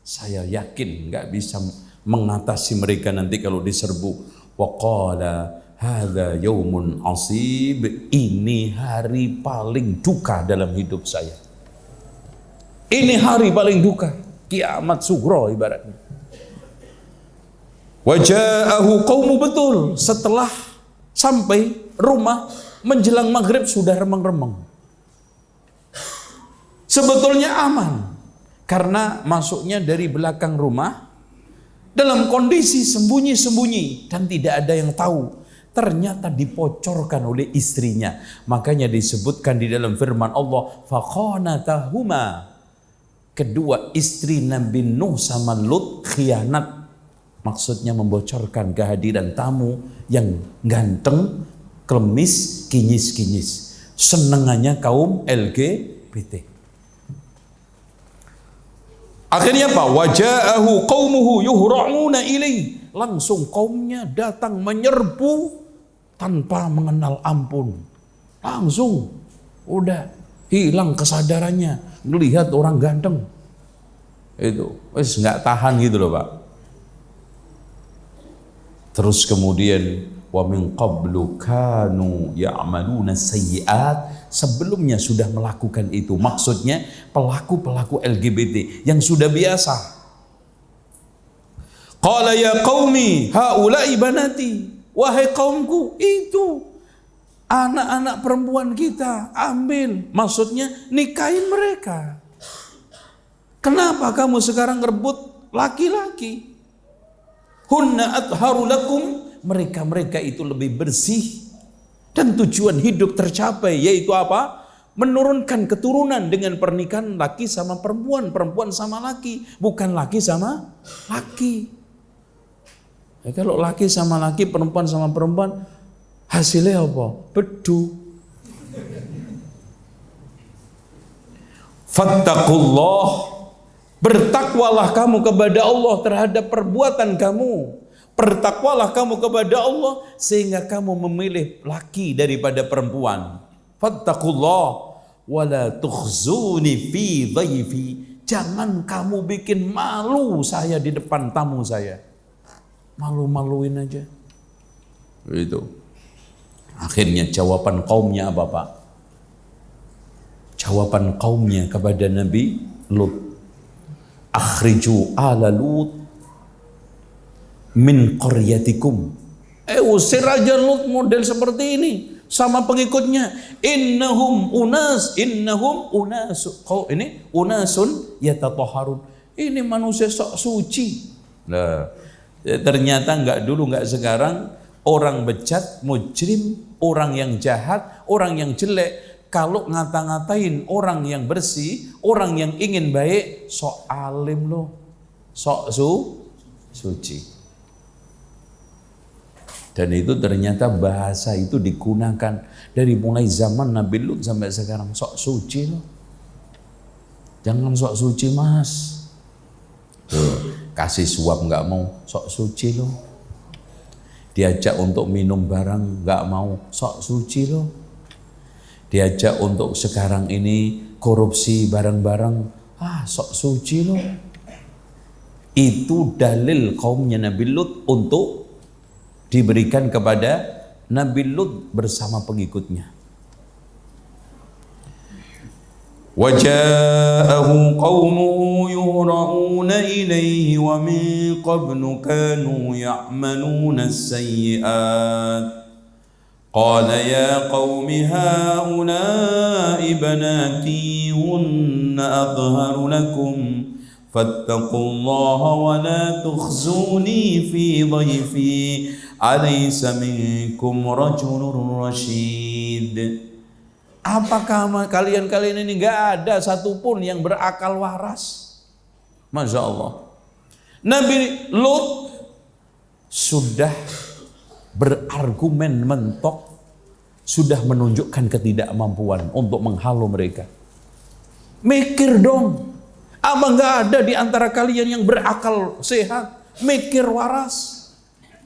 saya yakin nggak bisa mengatasi mereka nanti kalau diserbu. Wa qala hadza yaumun asib, ini hari paling duka dalam hidup saya. Ini hari paling duka, kiamat sugro ibaratnya. Wa ja'ahu qaumu, betul, setelah sampai rumah menjelang maghrib sudah remeng-remeng. Sebetulnya aman karena masuknya dari belakang rumah dalam kondisi sembunyi-sembunyi dan tidak ada yang tahu. ternyata dipocorkan oleh istrinya. Makanya disebutkan di dalam firman Allah, faqanatahuma, kedua istri Nabi Nuh sama Lut khianat. Maksudnya membocorkan kehadiran tamu yang ganteng, klemis, kinyis-kinyis. Senengannya kaum LGBT. Akhirnya apa? Waja'ahu qaumuhu yuhra'una ilaih. Langsung kaumnya datang menyerbu tanpa mengenal ampun. Langsung udah hilang kesadarannya melihat orang ganteng. Itu wis nggak tahan gitu loh, Pak. Terus kemudian wa min qablu kanu ya'maluna sayyi'at, sebelumnya sudah melakukan itu. Maksudnya pelaku-pelaku LGBT yang sudah biasa. Qala ya qaumi haula'i banati, wahai kaumku, itu anak-anak perempuan kita, ambil, maksudnya nikahin mereka. Kenapa kamu sekarang rebut laki-laki? Hunna atharu lakum, mereka itu lebih bersih dan tujuan hidup tercapai, yaitu apa? Menurunkan keturunan dengan pernikahan laki sama perempuan, perempuan sama laki, bukan laki sama laki. Ya, kalau laki sama laki, perempuan sama perempuan, hasilnya apa? Bedu. Fattaqullah, bertakwalah kamu kepada Allah terhadap perbuatan kamu. Bertakwalah kamu kepada Allah sehingga kamu memilih laki daripada perempuan. Fattaqullah wala tukhzuni fi dhaifi, jangan kamu bikin malu saya di depan tamu saya. Malu-maluin aja. Itu. Akhirnya jawaban kaumnya apa, Pak? Jawaban kaumnya kepada Nabi Lut, akhriju ala Lut min qaryatikum. Usir aja Lut model seperti ini sama pengikutnya. Innahum unasun yatatahharun. Ini manusia sok suci. Nah, ternyata enggak sekarang orang bejat, mujrim, orang yang jahat, orang yang jelek, kalau ngata-ngatain orang yang bersih, orang yang ingin baik, sok alim loh, sok suci. Dan itu ternyata bahasa itu digunakan dari mulai zaman Nabi Lut sampai sekarang. Sok suci loh. Jangan sok suci mas. Kasih suap nggak mau, sok suci loh. Diajak untuk minum barang nggak mau, sok suci loh. Diajak untuk sekarang ini korupsi barang-barang, sok suci loh. Itu dalil kaumnya Nabi Lut untuk diberikan kepada Nabi Lut bersama pengikutnya. Waja'ahu qaumuhu yuhra'una ilaihi wa min qablu kanu ya'maluna as-sayyi'at. Qala ya qaumi haula'i banati hunna adharu lakum fattaqullaha wa la tukhzuni fi dhaifi alaysa minkum rajulun rasyid. Apakah kalian ini enggak ada satupun yang berakal waras? Masya Allah. Nabi Lut sudah berargumen mentok, sudah menunjukkan ketidakmampuan untuk menghalau mereka. Mikir dong, apa nggak ada di antara kalian yang berakal sehat, mikir waras?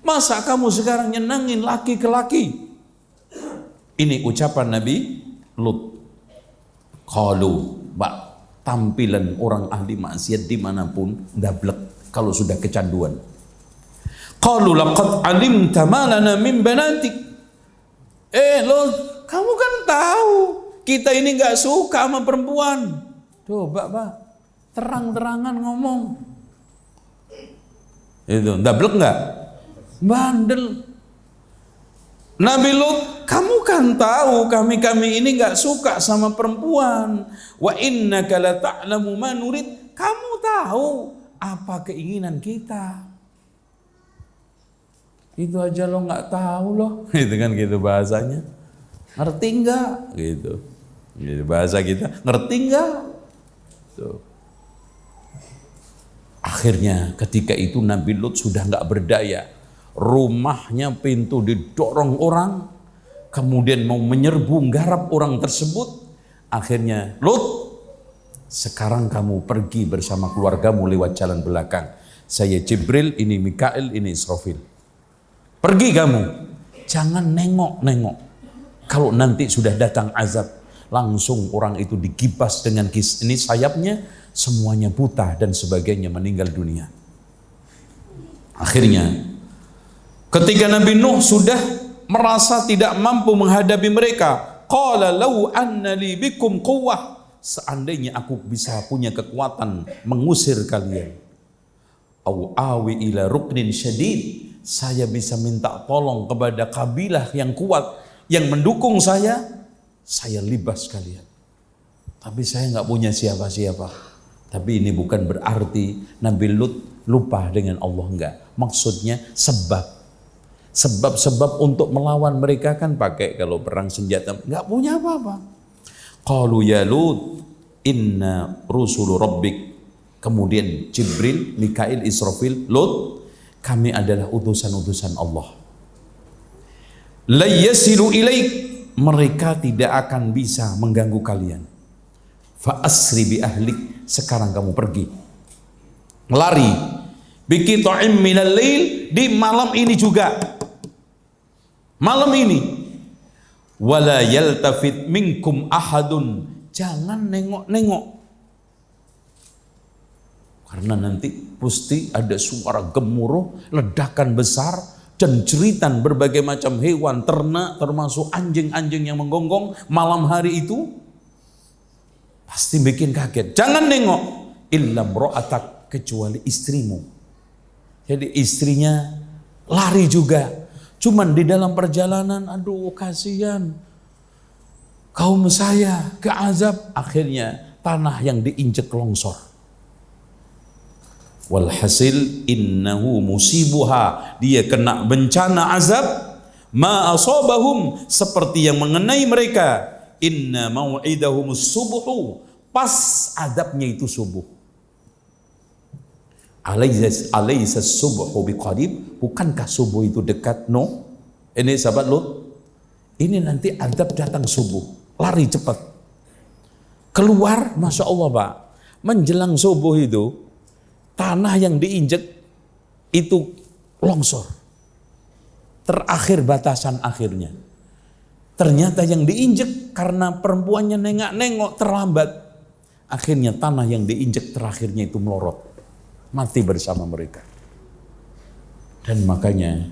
Masa kamu sekarang nyenangin laki ke laki? Ini ucapan Nabi Lut. Qalu, Pak, tampilan orang ahli maksiat dimanapun dablek kalau sudah kecanduan. Qalu laqad alimta ma lana min banatik. Lut, kamu kan tahu kita ini nggak suka sama perempuan. Coba, Pak, terang-terangan ngomong. Itu dablek nggak? Bandel. Nabi Lut, kamu kan tahu kami ini nggak suka sama perempuan. Wa innaka la ta'lamu ma nurid. Kamu tahu apa keinginan kita. Itu aja lo nggak tahu loh, gitu kan gitu bahasanya. Ngerti nggak? Gitu. Gitu bahasa kita. Ngerti nggak? Tuh. Akhirnya ketika itu Nabi Lut sudah nggak berdaya, rumahnya pintu didorong orang, kemudian mau menyerbu garap orang tersebut. Akhirnya, Lut, sekarang kamu pergi bersama keluargamu lewat jalan belakang. Saya Jibril, ini Mikail, ini Israfil. Pergi kamu, jangan nengok-nengok. Kalau nanti sudah datang azab, langsung orang itu digibas dengan ini sayapnya, semuanya buta dan sebagainya, meninggal dunia. Akhirnya ketika Nabi Nuh sudah merasa tidak mampu menghadapi mereka, qala law anna li bikum quwwah, seandainya aku bisa punya kekuatan mengusir kalian, au awi ila ruknin syadid, saya bisa minta tolong kepada kabilah yang kuat yang mendukung saya libas kalian. Tapi saya nggak punya siapa-siapa. Tapi ini bukan berarti Nabi Lut lupa dengan Allah, enggak. Maksudnya sebab untuk melawan mereka kan pakai kalau perang senjata, enggak punya apa-apa. Qalu ya Lut inna rusulu rabbik. Kemudian Jibril, Mikail, Israfil, Lut, kami adalah utusan-utusan Allah. La yasilu ilaik, mereka tidak akan bisa mengganggu kalian. Fa asri bi ahlik, sekarang kamu pergi. Lari. Biqita'im minal lail, di malam ini juga. Malam ini. Wala yaltafit minkum ahadun, jangan nengok-nengok. Karena nanti pasti ada suara gemuruh, ledakan besar, dan jeritan berbagai macam hewan, ternak, termasuk anjing-anjing yang menggonggong malam hari itu. Pasti bikin kaget. Jangan nengok. Illa mro'atak, kecuali istrimu. Jadi istrinya lari juga. Cuman di dalam perjalanan, aduh kasihan. Kaum saya ke azab. Akhirnya tanah yang diinjek longsor. Walhasil innahu musibuha, dia kena bencana azab. Ma asobahum, seperti yang mengenai mereka. Inna mau'idahumus subuhu, pas adabnya itu subuh. Alaysa subuhu biqarib, bukankah subuh itu dekat? No. Ini sahabat Lut, ini nanti adab datang subuh, lari cepat. Keluar, Masya Allah Pak, menjelang subuh itu, tanah yang diinjek itu longsor. Terakhir batasan akhirnya. Ternyata yang diinjek karena perempuannya nengok-nengok terlambat. Akhirnya tanah yang diinjek terakhirnya itu melorot. Mati bersama mereka. Dan makanya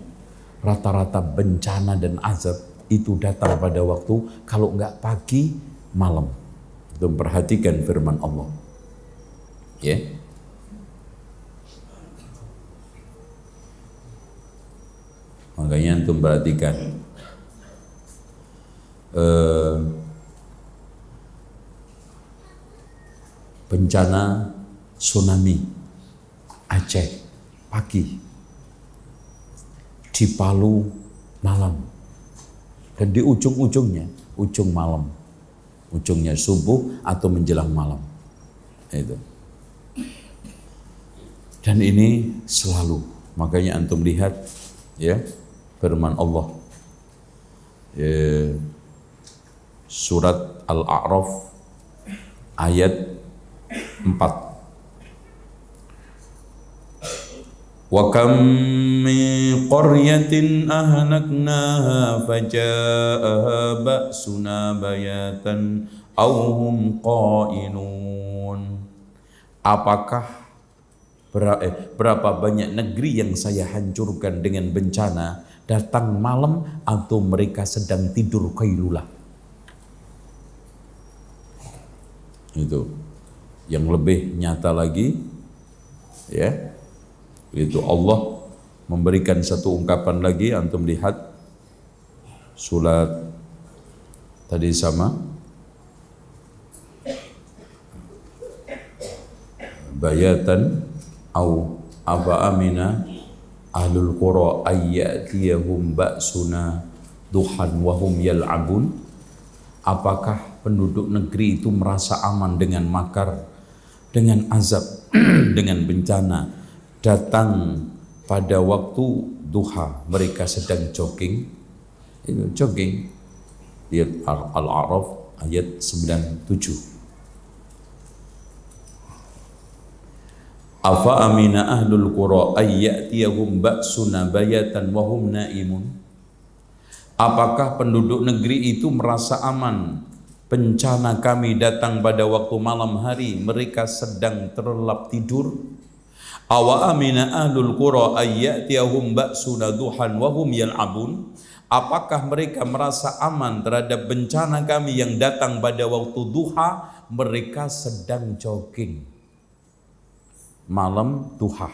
rata-rata bencana dan azab itu datang pada waktu kalau enggak pagi, malam. Itu perhatikan firman Allah. Ya. Makanya antum perhatikan. Bencana tsunami Aceh pagi, di Palu malam, dan di ujung-ujungnya ujung malam, ujungnya subuh atau menjelang malam itu. Dan ini selalu, makanya antum lihat ya firman Allah surat Al-A'raf ayat 4. Wa kam min qaryatin ahlaknaha faja'aha ba'suna bayatan aw hum qailun. Apakah berapa banyak negeri yang saya hancurkan dengan bencana datang malam atau mereka sedang tidur qailulah. Itu yang lebih nyata lagi ya, itu Allah memberikan satu ungkapan lagi. Antum lihat surat tadi sama bayatan au aba amina ahlul qura ayyatiyahum ba'suna duhan wahum yal'abun. Apakah penduduk negeri itu merasa aman dengan makar, dengan azab, dengan bencana datang pada waktu duha, mereka sedang jogging. Itu jogging. Lihat Al-A'raf ayat 97. Afa amina ahlul qura ayyatiyahum ba'suna bayatan wa hum naimun. Apakah penduduk negeri itu merasa aman bencana kami datang pada waktu malam hari, mereka sedang terlelap tidur? Awa amina ahlul qura ayyatiyahum ba'suna duhan wa hum yal'abun. Apakah mereka merasa aman terhadap bencana kami yang datang pada waktu duha, mereka sedang jogging malam duha.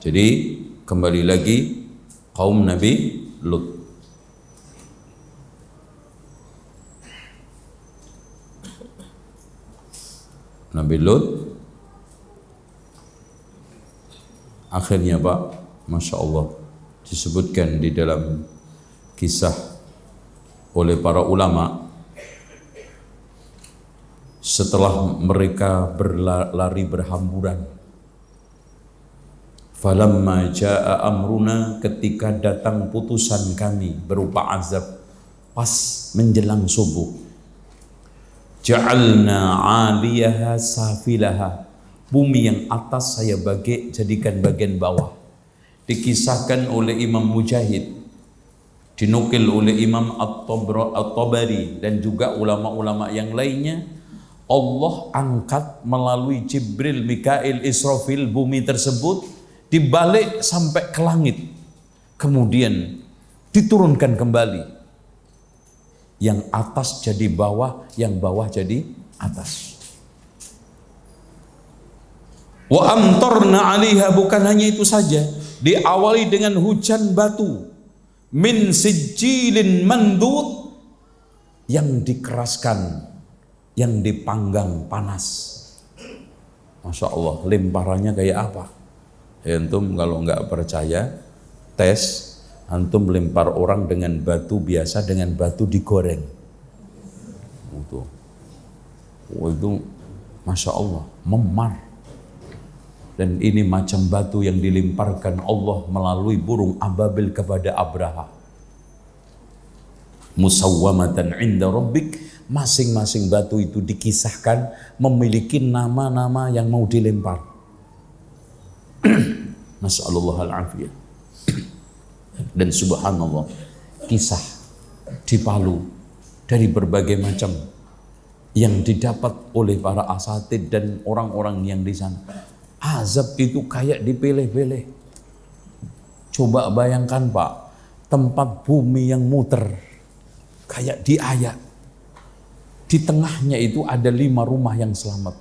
Jadi kembali lagi kaum Nabi Lut. Nabi Lut akhirnya Pak, Masya Allah, disebutkan di dalam kisah oleh para ulama, setelah mereka berlari berhamburan, falamma jaa amruna, ketika datang putusan kami berupa azab pas menjelang subuh, ja'alna 'aliyaha safilaha, bumi yang atas saya jadikan bagian bawah. Dikisahkan oleh Imam Mujahid, dinukil oleh Imam At-Tabari dan juga ulama-ulama yang lainnya, Allah angkat melalui Jibril, Mikail, Israfil bumi tersebut, dibalik sampai ke langit, kemudian diturunkan kembali, yang atas jadi bawah, yang bawah jadi atas. Wa amtarna 'alaiha, bukan hanya itu saja, diawali dengan hujan batu min sijilin mandud, yang dikeraskan, yang dipanggang panas. Masya Allah, lemparannya kayak apa? Antum kalau nggak percaya, tes, antum lempar orang dengan batu biasa, dengan batu digoreng. Itu Masya Allah, memar. Dan ini macam batu yang dilemparkan Allah melalui burung ababil kepada Abraha. Musawwamatan 'inda rabbik, masing-masing batu itu dikisahkan memiliki nama-nama yang mau dilempar. Nasallallahu al-afiyah. Dan subhanallah, kisah di Palu dari berbagai macam yang didapat oleh para asatid dan orang-orang yang di sana. Azab itu kayak dipilih-pilih. Coba bayangkan Pak, tempat bumi yang muter kayak diayak. Di tengahnya itu ada 5 rumah yang selamat.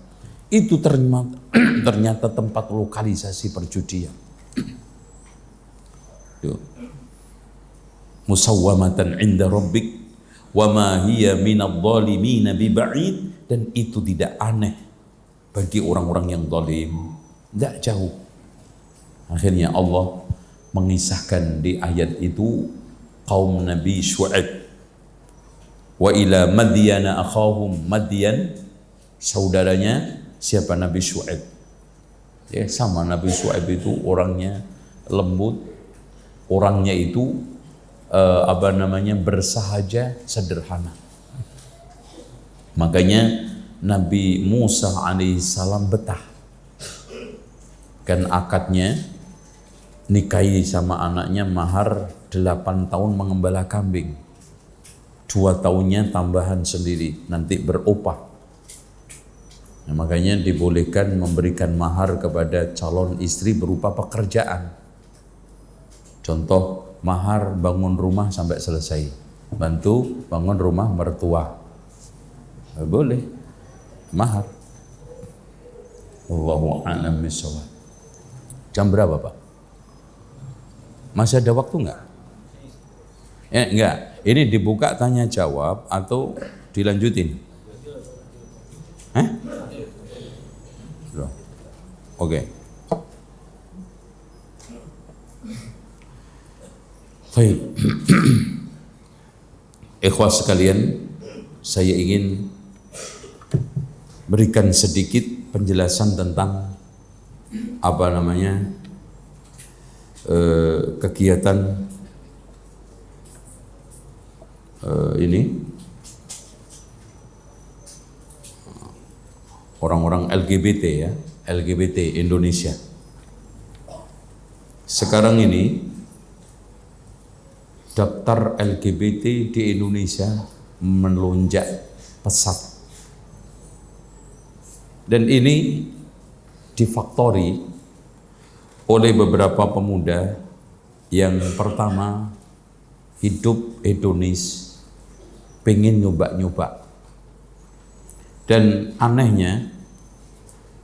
Itu ternyata tempat lokalisasi perjudian. Musawwamatan 'inda rabbik wa ma hiya minadh dhalimin biba'id, dan itu tidak aneh bagi orang-orang yang zalim, tidak jauh. Akhirnya Allah mengisahkan di ayat itu kaum Nabi Syu'aib. Wa ila Madyana akhahum, Madyan saudaranya siapa? Nabi Syu'aib. Ya, sama Nabi Syu'aib itu orangnya lembut, orangnya itu bersahaja, sederhana. Makanya Nabi Musa alaihissalam betah, kan akadnya nikahi sama anaknya, mahar 8 tahun mengembala kambing, 2 tahunnya tambahan sendiri, nanti beropah. Nah, makanya dibolehkan memberikan mahar kepada calon istri berupa pekerjaan. Contoh, mahar bangun rumah sampai selesai, bantu bangun rumah mertua, boleh mahar. Wallahu a'lam bishawab. Jam berapa Pak? Masih ada waktu enggak? Enggak, ini dibuka tanya jawab atau dilanjutin? Oke. Baik. Ikhwas sekalian, saya ingin berikan sedikit penjelasan tentang kegiatan ini orang-orang LGBT ya, LGBT Indonesia. Sekarang ini daftar LGBT di Indonesia melonjak pesat, dan ini difaktori oleh beberapa pemuda yang pertama hidup hedonis, pengen nyoba-nyoba, dan anehnya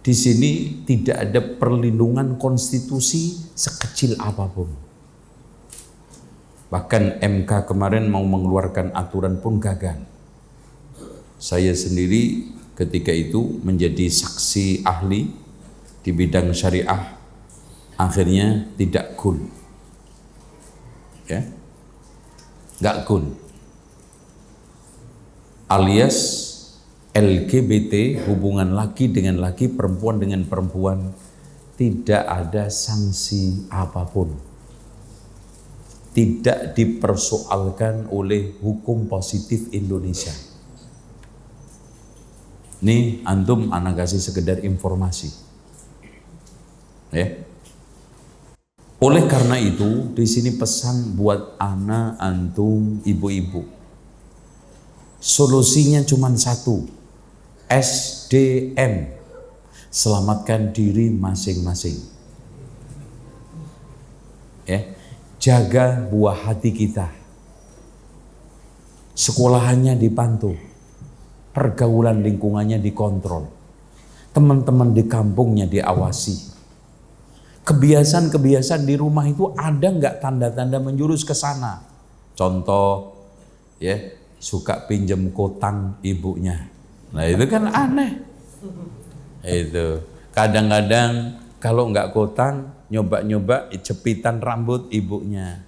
di sini tidak ada perlindungan konstitusi sekecil apapun. Bahkan MK kemarin mau mengeluarkan aturan pun gagal. Saya sendiri ketika itu menjadi saksi ahli di bidang syariah, akhirnya tidak cool, ya, nggak cool. Alias LGBT, hubungan laki dengan laki, perempuan dengan perempuan, tidak ada sanksi apapun. Tidak dipersoalkan oleh hukum positif Indonesia. Nih antum anak kasih sekedar informasi. Ya. Oleh karena itu, di sini pesan buat anak antum, ibu-ibu. Solusinya cuma satu. SDM. Selamatkan diri masing-masing. Ya. Jaga buah hati kita. Sekolahannya dipantau, pergaulan lingkungannya dikontrol, teman-teman di kampungnya diawasi. Kebiasaan-kebiasaan di rumah itu ada nggak tanda-tanda menjurus ke sana? Contoh, ya, suka pinjam kotang ibunya. Nah itu kan aneh. Itu kadang-kadang kalau nggak kotang, nyoba-nyoba jepitan rambut ibunya.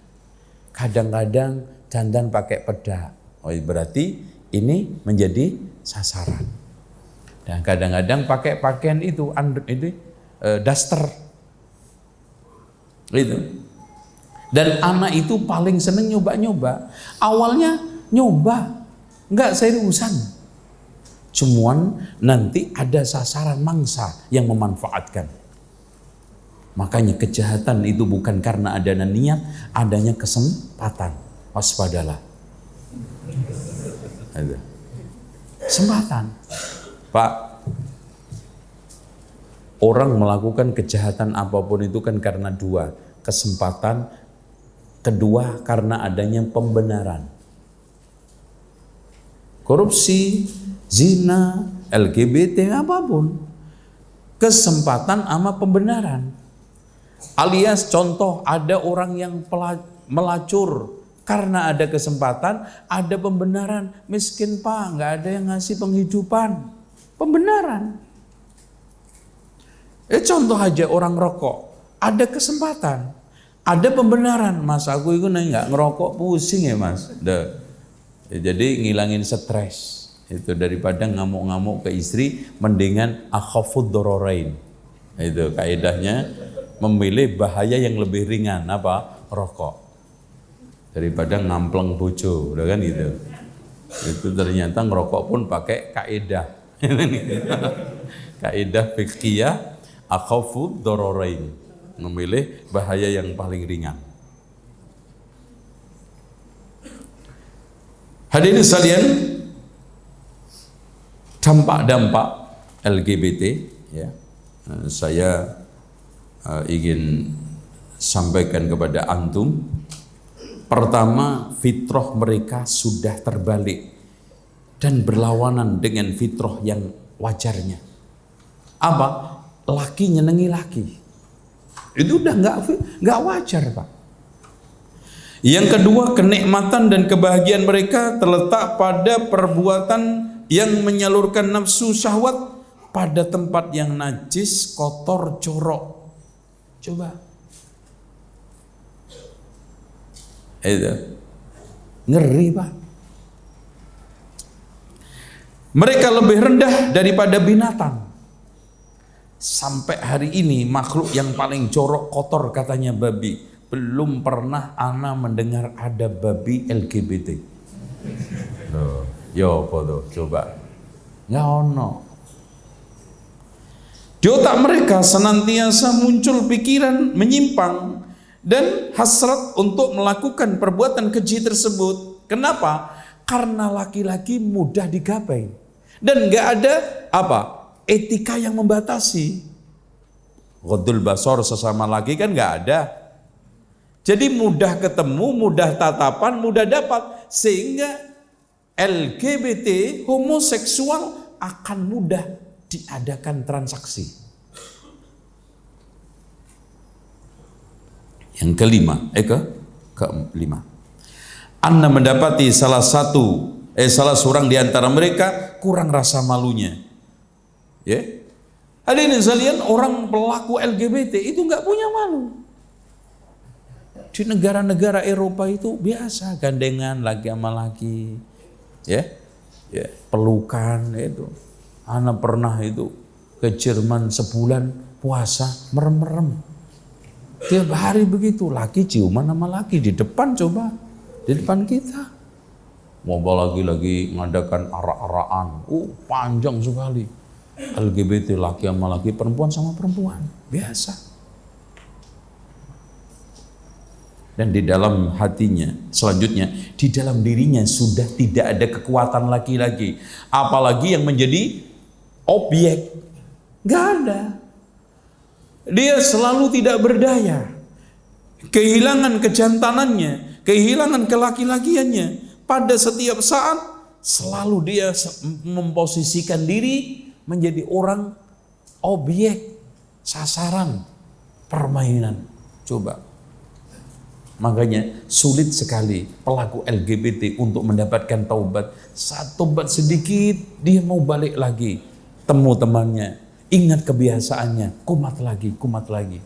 Kadang-kadang dandan pakai peda. Oh, berarti ini menjadi sasaran. Dan kadang-kadang pakai pakaian itu daster. Itu. Dan anak itu paling seneng nyoba-nyoba. Awalnya nyoba, nggak seriusan. Cuman nanti ada sasaran mangsa yang memanfaatkan. Makanya kejahatan itu bukan karena adanya niat, adanya kesempatan. Waspadalah. Kesempatan. Pak, orang melakukan kejahatan apapun itu kan karena dua. Kesempatan, kedua karena adanya pembenaran. Korupsi, zina, LGBT, apapun. Kesempatan sama pembenaran. Alias contoh ada orang yang melacur karena ada kesempatan, ada pembenaran. Miskin Pak, nggak ada yang ngasih penghidupan. Pembenaran. Contoh aja orang rokok, ada kesempatan, ada pembenaran. Mas aku itu nggak ngerokok pusing ya mas. Jadi ngilangin stres. Itu daripada ngamuk-ngamuk ke istri, mendingan akhafud dororain. Itu kaidahnya. Memilih bahaya yang lebih ringan, apa? Rokok. Daripada ngampleng bojo, udah kan gitu. Itu ternyata ngerokok pun pakai kaidah. Kaidah fiqhiyah akhafud dororain. Memilih bahaya yang paling ringan. Hadirin sekalian, dampak-dampak LGBT, ya, saya ingin sampaikan kepada antum. Pertama, fitrah mereka sudah terbalik dan berlawanan dengan fitrah yang wajarnya. Apa? Laki nyenengi laki. Itu udah nggak wajar, Pak. Yang kedua, kenikmatan dan kebahagiaan mereka terletak pada perbuatan yang menyalurkan nafsu syahwat pada tempat yang najis, kotor, jorok. Coba. Itu. Ngeri, Pak. Mereka lebih rendah daripada binatang. Sampai hari ini makhluk yang paling jorok, kotor katanya babi. Belum pernah ana mendengar ada babi LGBT. Loh, yo apa tuh? Coba. Nggak ono. Di otak mereka senantiasa muncul pikiran menyimpang dan hasrat untuk melakukan perbuatan keji tersebut. Kenapa? Karena laki-laki mudah digapai dan nggak ada etika yang membatasi. Ghadul basor sesama laki kan nggak ada. Jadi mudah ketemu, mudah tatapan, mudah dapat, sehingga LGBT homoseksual akan mudah diadakan transaksi. Yang kelima. Anda mendapati salah seorang di antara mereka kurang rasa malunya. Ya. Hadirin sekalian, orang pelaku LGBT itu nggak punya malu. Di negara-negara Eropa itu biasa gandengan laki sama laki, ya, pelukan itu. Ana pernah itu ke Jerman sebulan puasa merem-merem, tiap hari begitu, laki ciuman sama laki di depan, coba di depan kita. Mau lagi ngadakan arak-arakan, panjang sekali. LGBT laki sama laki, perempuan sama perempuan, biasa. Dan di dalam hatinya, selanjutnya di dalam dirinya sudah tidak ada kekuatan laki-laki, apalagi yang menjadi objek. Gak ada. Dia selalu tidak berdaya, kehilangan kejantanannya, kehilangan kelaki-lakiannya. Pada setiap saat selalu dia memposisikan diri menjadi orang objek, sasaran permainan. Coba. Makanya sulit sekali pelaku LGBT untuk mendapatkan taubat. Saat taubat sedikit, dia mau balik lagi. Temu temannya, ingat kebiasaannya, kumat lagi.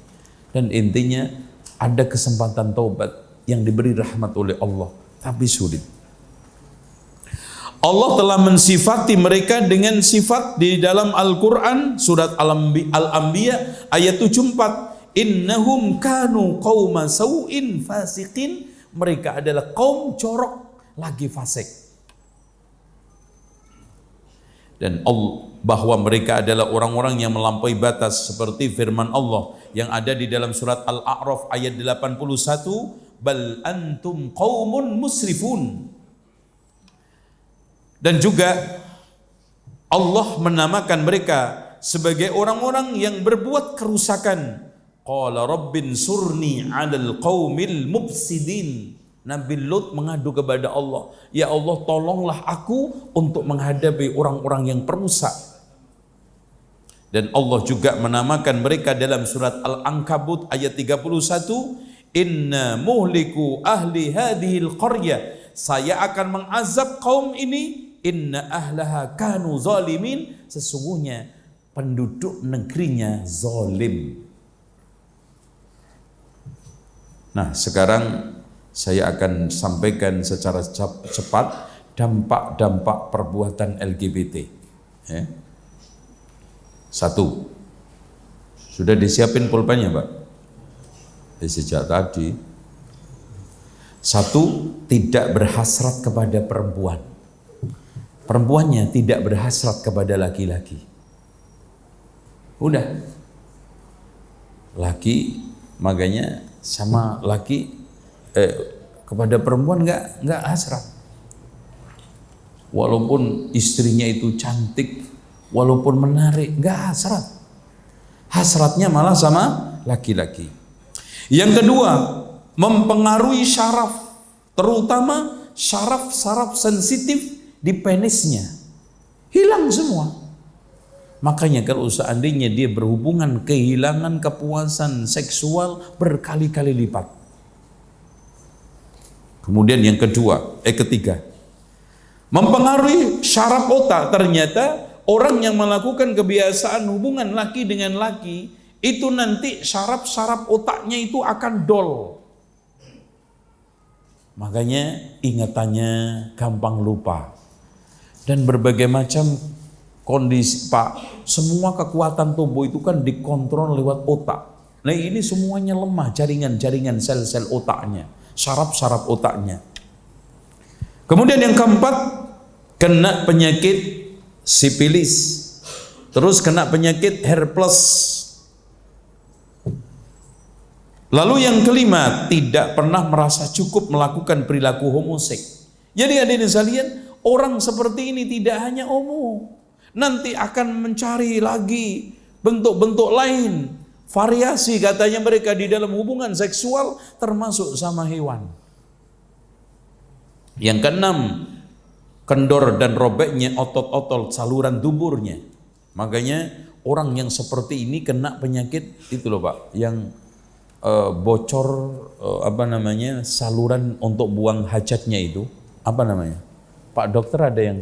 Dan intinya ada kesempatan taubat yang diberi rahmat oleh Allah, tapi sulit. Allah telah mensifati mereka dengan sifat di dalam Al-Quran, surat Al-Anbiya ayat 74. Innahum kanu qauma sau'in fasiqin. Mereka adalah kaum corok lagi fasik. Dan bahwa mereka adalah orang-orang yang melampaui batas, seperti firman Allah yang ada di dalam surat Al-A'raf ayat 81, bal antum qaumun musrifun. Dan juga Allah menamakan mereka sebagai orang-orang yang berbuat kerusakan. Qala rabbin surni 'alal qaumil mufsidin. Nabi Lut mengadu kepada Allah, ya Allah tolonglah aku untuk menghadapi orang-orang yang perusak. Dan Allah juga menamakan mereka dalam surat Al-Ankabut ayat 31, inna muhliku ahli hadhil qaryah. Saya akan mengazab kaum ini, inna ahlaha kanu zalimin. Sesungguhnya penduduk negerinya zalim. Nah, sekarang saya akan sampaikan secara cepat dampak-dampak perbuatan LGBT. Ya. 1. Sudah disiapin pulpennya, Pak? Sejak tadi. 1. Tidak berhasrat kepada perempuan. Perempuannya tidak berhasrat kepada laki-laki. Udah. Laki, makanya sama laki kepada perempuan nggak hasrat. Walaupun istrinya itu cantik, walaupun menarik, nggak hasrat. Hasratnya malah sama laki-laki. Yang kedua, mempengaruhi syaraf, terutama syaraf sensitif di penisnya. Hilang semua. Makanya kalau seandainya dia berhubungan, kehilangan kepuasan seksual berkali-kali lipat. Kemudian yang ketiga, mempengaruhi syaraf otak. Ternyata orang yang melakukan kebiasaan hubungan laki dengan laki, itu nanti saraf-saraf otaknya itu akan dol. Makanya ingatannya gampang lupa. Dan berbagai macam kondisi, Pak, semua kekuatan tubuh itu kan dikontrol lewat otak. Nah ini semuanya lemah, jaringan-jaringan sel-sel otaknya, saraf-saraf otaknya. Kemudian yang keempat, kena penyakit sipilis, terus kena penyakit herpes. Lalu yang kelima, tidak pernah merasa cukup melakukan perilaku homoseks. Jadi hadirin sekalian, orang seperti ini tidak hanya homo, nanti akan mencari lagi bentuk-bentuk lain, variasi katanya mereka di dalam hubungan seksual termasuk sama hewan. Yang keenam, kendor dan robeknya otot-otot saluran duburnya. Makanya orang yang seperti ini kena penyakit itu loh Pak, yang bocor saluran untuk buang hajatnya itu apa namanya? Pak dokter ada yang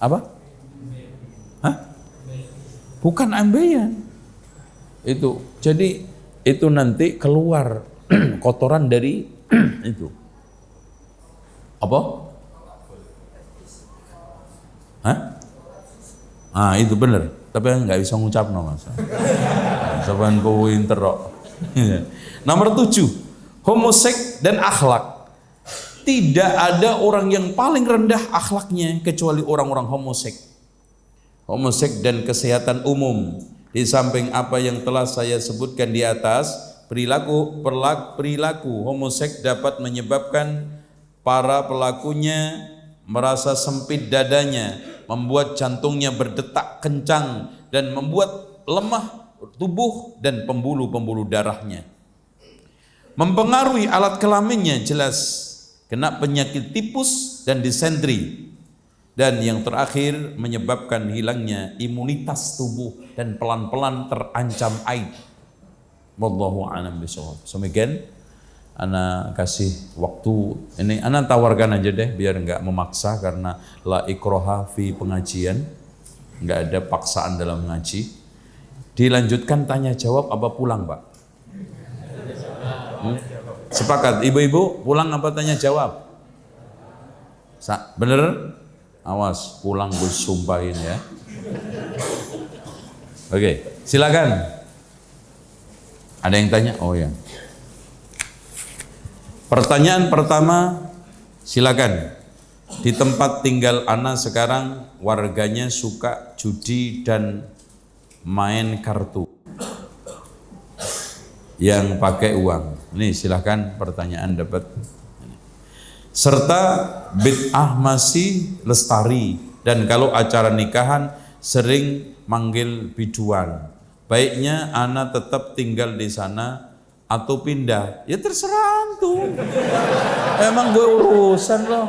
apa? Hah? Bukan ambeien. Itu. Jadi itu nanti keluar kotoran dari itu. Apa? Hah? Ah itu bener. Tapi nggak bisa ngucap no mas. Saban pinter kok. Nomor 7, homoseks dan akhlak. Tidak ada orang yang paling rendah akhlaknya kecuali orang-orang homoseks. Homoseks dan kesehatan umum. Di samping apa yang telah saya sebutkan di atas, perilaku homoseks dapat menyebabkan para pelakunya merasa sempit dadanya, membuat jantungnya berdetak kencang, dan membuat lemah tubuh dan pembuluh-pembuluh darahnya. Mempengaruhi alat kelaminnya jelas, kena penyakit tipus dan disentri. Dan yang terakhir menyebabkan hilangnya imunitas tubuh dan pelan-pelan terancam AIDS. Wallahu a'lam bishawab. Demikian ana kasih waktu ini, ana tawarkan aja deh biar enggak memaksa, karena la ikroha fi pengajian, enggak ada paksaan dalam mengaji. Dilanjutkan tanya jawab apa pulang Pak? Sepakat ibu-ibu pulang apa tanya jawab? Bener? Awas pulang gue sumpahin ya. Oke, silakan. Ada yang tanya? Oh ya. Pertanyaan pertama, silakan. Di tempat tinggal ana sekarang warganya suka judi dan main kartu yang pakai uang. Nih silakan pertanyaan dapat. Serta bid'ah masih lestari, dan kalau acara nikahan sering manggil biduan. Baiknya ana tetap tinggal di sana atau pindah? Ya terserah tuh. Emang gue urusan loh.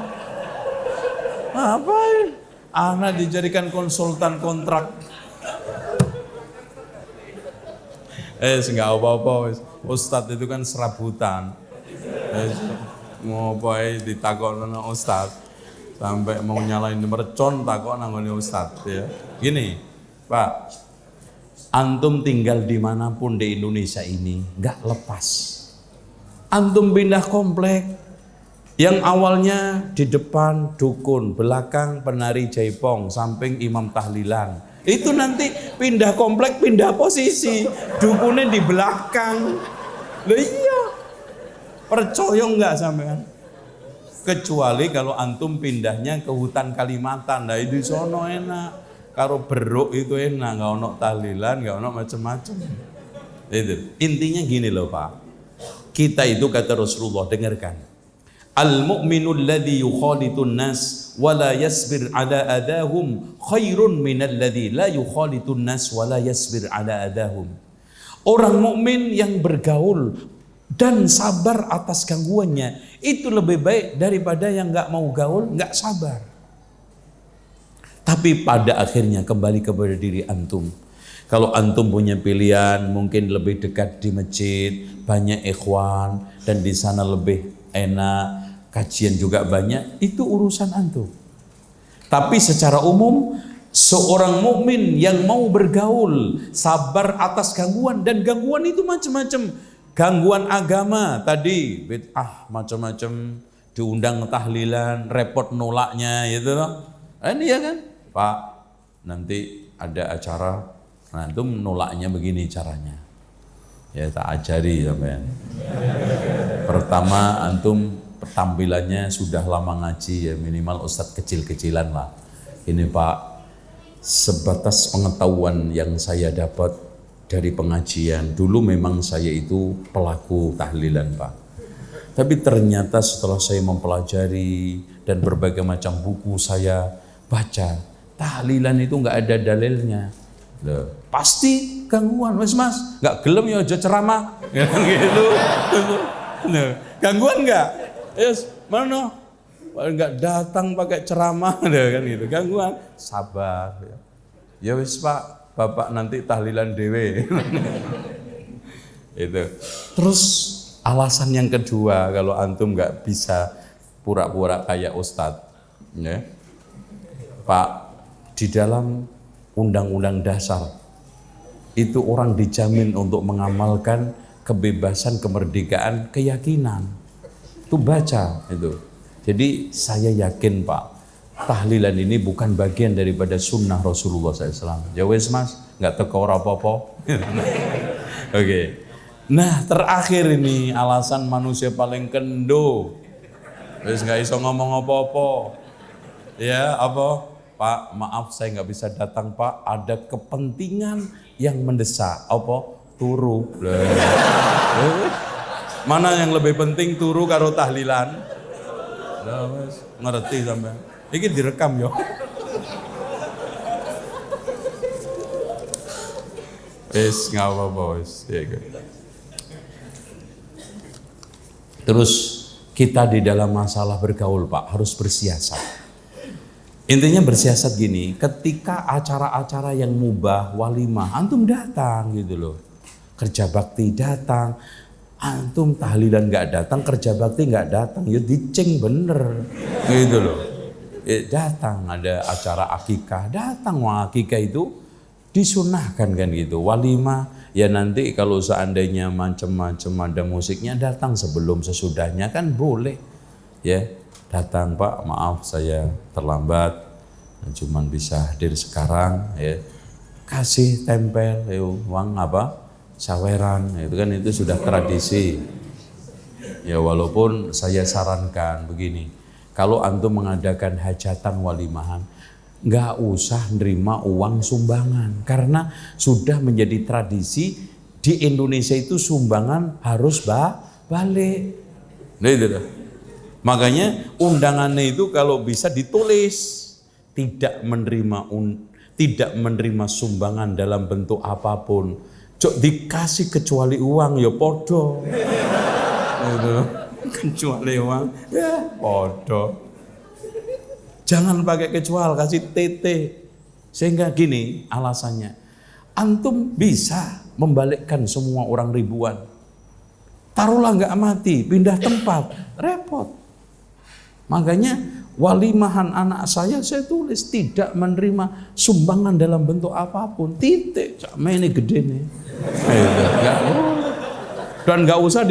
Ngapain? Ana dijadikan konsultan kontrak. Enggak apa-apa. Ustadz itu kan serabutan. Mau baik ditakon nang ustaz sampai mau nyalain mercon takon nanggone ustaz ya. Gini Pak, antum tinggal dimanapun di Indonesia ini nggak lepas. Antum pindah komplek yang awalnya di depan dukun, belakang penari jaipong, samping imam tahlilan, itu nanti pindah komplek, pindah posisi, dukunnya di belakang. Loh iya, percaya nggak sampean? Kecuali kalau antum pindahnya ke hutan Kalimantan, nah itu sono enak. Karo beruk itu enak, nggak ono tahlilan, nggak ono macam-macam. Itu intinya gini loh Pak. Kita itu kata Rasulullah, dengarkan. Al-mu'minul ladzi yukhalitun nas wa la yasbir ala adahum khairun minal ladzi la yukhalitun nas wa la yasbir ala adahum. Orang mukmin yang bergaul dan sabar atas gangguannya itu lebih baik daripada yang nggak mau gaul, nggak sabar. Tapi pada akhirnya kembali kepada diri antum. Kalau antum punya pilihan, mungkin lebih dekat di masjid, banyak ikhwan, dan di sana lebih enak, kajian juga banyak, itu urusan antum. Tapi secara umum Seorang mukmin yang mau bergaul, sabar atas gangguan, dan gangguan itu macam-macam. Gangguan agama tadi, bid'ah macam-macam, diundang tahlilan, repot nolaknya gitu loh. Ini ya kan, Pak, nanti ada acara, antum nolaknya begini caranya. Ya tak ajari sampean. Pertama, antum tampilannya sudah lama ngaji ya, minimal ustadz kecil-kecilan lah. Ini Pak, sebatas pengetahuan yang saya dapat dari pengajian, dulu memang saya itu pelaku tahlilan Pak. Tapi ternyata setelah saya mempelajari dan berbagai macam buku saya baca, tahlilan itu nggak ada dalilnya. Loh, pasti gangguan, mas, nggak gelem ya aja ceramah, gitu. Loh, gangguan nggak? Yes, mana? Nggak datang pakai ceramah, kan gitu. Gangguan, sabar. Ya wis Pak, Bapak nanti tahlilan dewe. Itu. Terus alasan yang kedua, kalau antum nggak bisa pura-pura kayak ustadz, ya, Pak, di dalam Undang-Undang Dasar itu orang dijamin untuk mengamalkan kebebasan, kemerdekaan, keyakinan. Itu baca itu. Jadi saya yakin Pak, tahlilan ini bukan bagian daripada sunnah Rasulullah SAW. Ya wes mas, nggak tekor apa-apa. Oke. Nah terakhir ini alasan manusia paling kendo. Wes nggak iso ngomong apa-apa. Ya apa? Pak, maaf saya nggak bisa datang Pak, ada kepentingan yang mendesak. Apa? Turu. Mana yang lebih penting, turu karo tahlilan? Nah, mas, ngerti sampai. Ini direkam yo. Wes nggak apa-apa wes. Terus kita di dalam masalah bergaul Pak harus bersiasat. Intinya bersiasat gini, ketika acara-acara yang mubah, walimah, antum datang gitu loh. Kerja bakti datang, antum tahlilan nggak datang, kerja bakti nggak datang, ya diceng bener, gitu loh. Datang ada acara akikah, datang akikah itu disunahkan kan gitu. Walimah ya nanti kalau seandainya macam-macam ada musiknya datang sebelum sesudahnya kan boleh, ya. Datang Pak, maaf saya terlambat, cuman bisa hadir sekarang, ya. Kasih tempel, uang apa, saweran, itu kan itu sudah tradisi. Ya walaupun saya sarankan begini, kalau antum mengadakan hajatan walimahan, nggak usah nerima uang sumbangan, karena sudah menjadi tradisi di Indonesia itu sumbangan harus balik. Nah itu dah. Makanya undangannya itu kalau bisa ditulis, tidak menerima sumbangan dalam bentuk apapun. Cok dikasih kecuali uang ya podo. Kecuali uang ya podo. Jangan pakai kecuali, kasih TT. Sehingga gini alasannya, antum bisa membalikkan semua orang ribuan. Taruhlah nggak mati, pindah tempat, repot. Makanya walimahan anak saya tulis tidak menerima sumbangan dalam bentuk apapun. Titik, sama ini gede nih. Dan nggak usah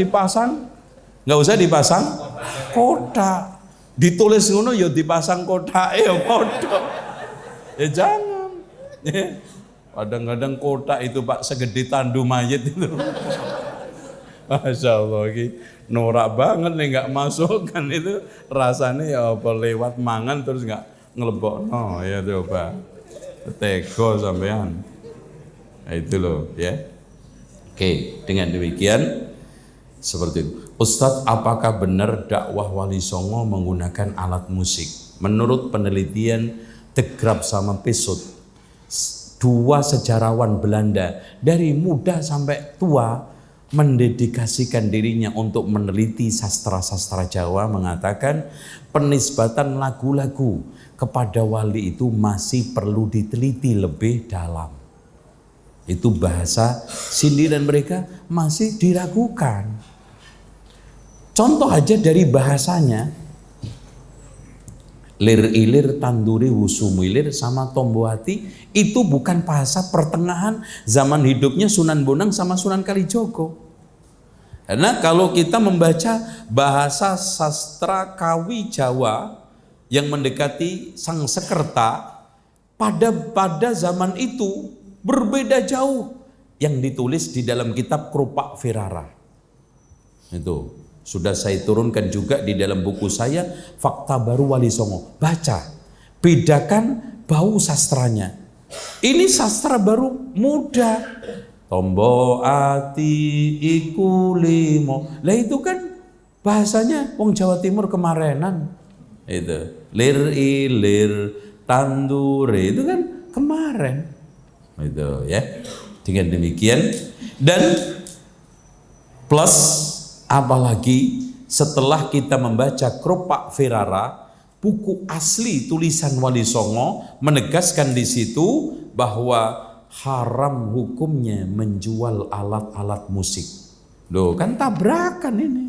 dipasang kotak. Ditulis ngono ya dipasang kotak, ya bodoh. Ya jangan. Kadang-kadang kotak itu Pak segede tandu mayit itu. Masya Allah, norak banget nih nggak masuk kan itu rasanya ya apa lewat mangan terus nggak ngelebok, no ya coba tego sampean, nah, itu loh ya. Oke, dengan demikian seperti itu. Ustadz, apakah benar dakwah Wali Songo menggunakan alat musik? Menurut penelitian De Graaf sama Pesut, dua sejarawan Belanda dari muda sampai tua mendedikasikan dirinya untuk meneliti sastra-sastra Jawa, mengatakan penisbatan lagu-lagu kepada wali itu masih perlu diteliti lebih dalam. Itu bahasa sindiran mereka masih diragukan. Contoh aja dari bahasanya, Lir ilir tanduri wusumilir sama tombo hati itu bukan bahasa pertengahan zaman hidupnya Sunan Bonang sama Sunan Kalijogo. Karena kalau kita membaca bahasa sastra kawi Jawa yang mendekati Sangsekerta pada zaman itu berbeda jauh yang ditulis di dalam kitab Krupak Virara. Itu sudah saya turunkan juga di dalam buku saya Fakta Baru Wali Songo. Baca, bedakan bau sastranya. Ini sastra baru muda. Tombo ati iku limo. Lah itu kan bahasanya wong Jawa Timur kemarenan. Itu lir ilir tandure itu kan kemarin. Itu ya. Dengan demikian dan plus apalagi setelah kita membaca Krupak Virara, buku asli tulisan Wali Songo menegaskan di situ bahwa haram hukumnya menjual alat-alat musik. Loh, kan tabrakan ini.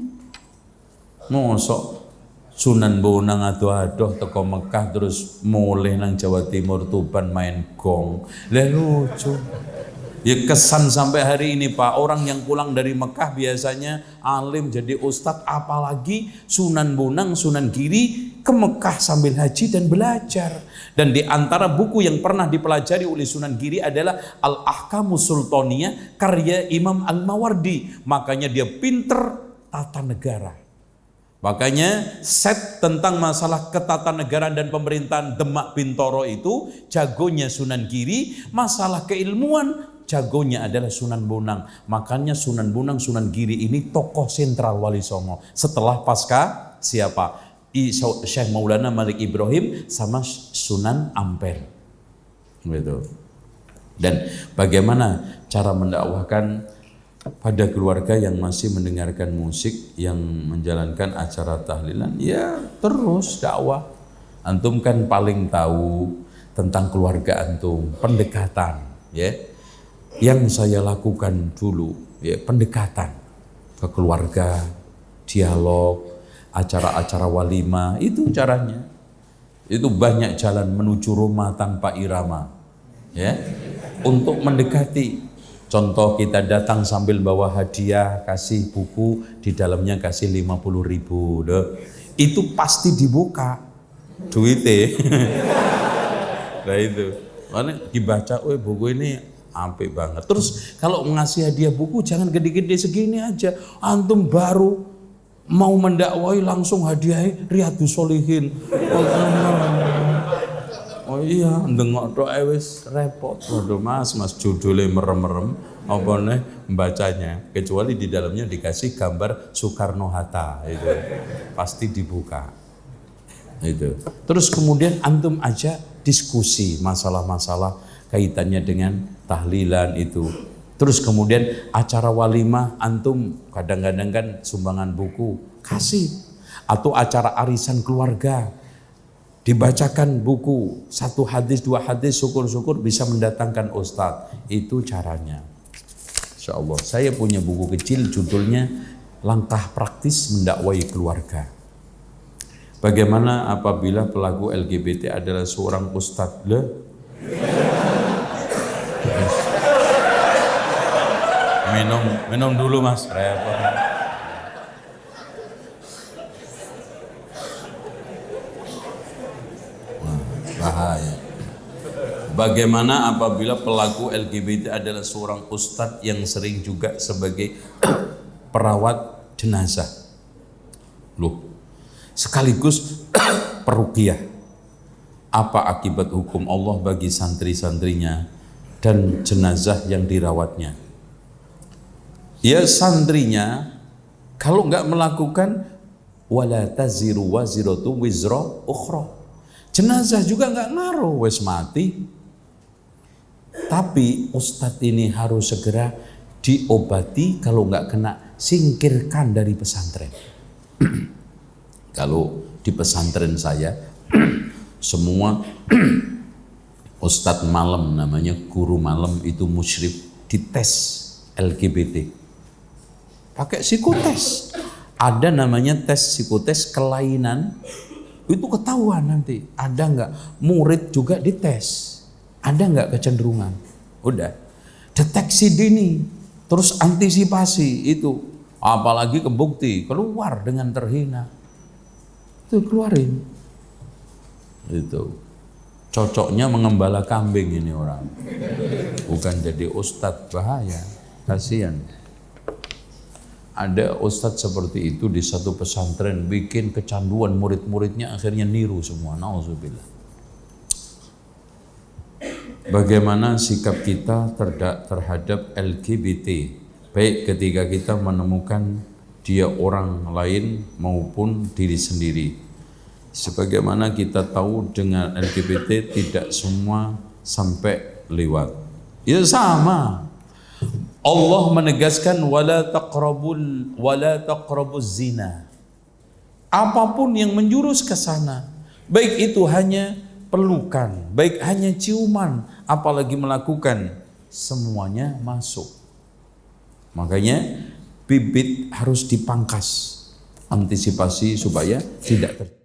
Mosok Sunan Bonang adoh-adoh teko Mekah terus mulih nang Jawa Timur Tuban main gong. Lah lucu. Ya kesan sampai hari ini Pak, orang yang pulang dari Mekah biasanya alim jadi ustadz, apalagi Sunan Bonang, Sunan Giri ke Mekah sambil haji dan belajar. Dan di antara buku yang pernah dipelajari oleh Sunan Giri adalah Al-Ahkamus Sultaniyah karya Imam Al-Mawardi. Makanya dia pinter tata negara. Makanya set tentang masalah ketatanegaraan dan pemerintahan Demak Bintoro itu jagonya Sunan Giri, masalah keilmuan jagonya adalah Sunan Bonang. Makanya Sunan Bonang, Sunan Giri ini tokoh sentral Wali Songo. Setelah pasca siapa? Syekh Maulana Malik Ibrahim sama Sunan Ampel. Gitu. Dan bagaimana cara mendakwahkan pada keluarga yang masih mendengarkan musik, yang menjalankan acara tahlilan? Ya terus dakwah. Antum kan paling tahu tentang keluarga antum, pendekatan, ya. Yang saya lakukan dulu, ya, pendekatan ke keluarga, dialog, acara-acara walimah, itu caranya. Itu banyak jalan menuju rumah tanpa irama, ya, untuk mendekati. Contoh, kita datang sambil bawa hadiah, kasih buku, di dalamnya kasih 50.000, itu pasti dibuka duitnya. Nah itu, mana dibaca, buku ini apik banget. Terus kalau ngasih hadiah buku jangan gede-gede segini aja. Antum baru mau mendakwai langsung hadiah Riyadhus Sholihin. Oh iya, ndengok tok wis repot. Waduh Mas judulnya merem-merem apa nih membacanya. Kecuali di dalamnya dikasih gambar Soekarno Hatta, itu pasti dibuka. Itu. Terus kemudian antum aja diskusi masalah-masalah kaitannya dengan tahlilan itu. Terus kemudian acara walimah antum kadang-kadang kan sumbangan buku kasih, atau acara arisan keluarga dibacakan buku 1 hadis 2 hadis, syukur-syukur bisa mendatangkan ustadz. Itu caranya. Insyaallah saya punya buku kecil judulnya Langkah Praktis Mendakwai Keluarga. Bagaimana apabila pelaku LGBT adalah seorang ustadz? Minum dulu Mas, repot. Bahaya. Bagaimana apabila pelaku LGBT adalah seorang ustadz yang sering juga sebagai perawat jenazah? Loh, sekaligus peruqyah. Apa akibat hukum Allah bagi santri-santrinya dan jenazah yang dirawatnya? Ya santrinya kalau nggak melakukan wala taziru waziratu wizra ukhra. Jenazah juga nggak ngaruh, wes mati. Tapi ustadz ini harus segera diobati, kalau nggak kena singkirkan dari pesantren. Kalau di pesantren saya semua ustadz malam, namanya guru malam itu musyrif, dites LGBT. Pakai psikotes. Ada namanya tes psikotes kelainan Itu ketahuan nanti. Ada nggak murid juga dites? Ada nggak kecenderungan? Udah. Deteksi dini, terus antisipasi itu. Apalagi kebukti, keluar dengan terhina. Itu keluarin. Itu. Cocoknya mengembala kambing ini orang. Bukan jadi ustadz, bahaya. Kasihan. Ada ustadz seperti itu di satu pesantren, bikin kecanduan murid-muridnya, akhirnya niru semua. Nauzubillah. Bagaimana sikap kita terhadap LGBT? Baik ketika kita menemukan dia orang lain maupun diri sendiri. Sebagaimana kita tahu dengan LGBT tidak semua sampai lewat. Ya sama. Allah menegaskan wala taqrabuz zina. Apapun yang menjurus ke sana, baik itu hanya pelukan, baik hanya ciuman, apalagi melakukan, semuanya masuk. Makanya bibit harus dipangkas, antisipasi supaya tidak terjadi.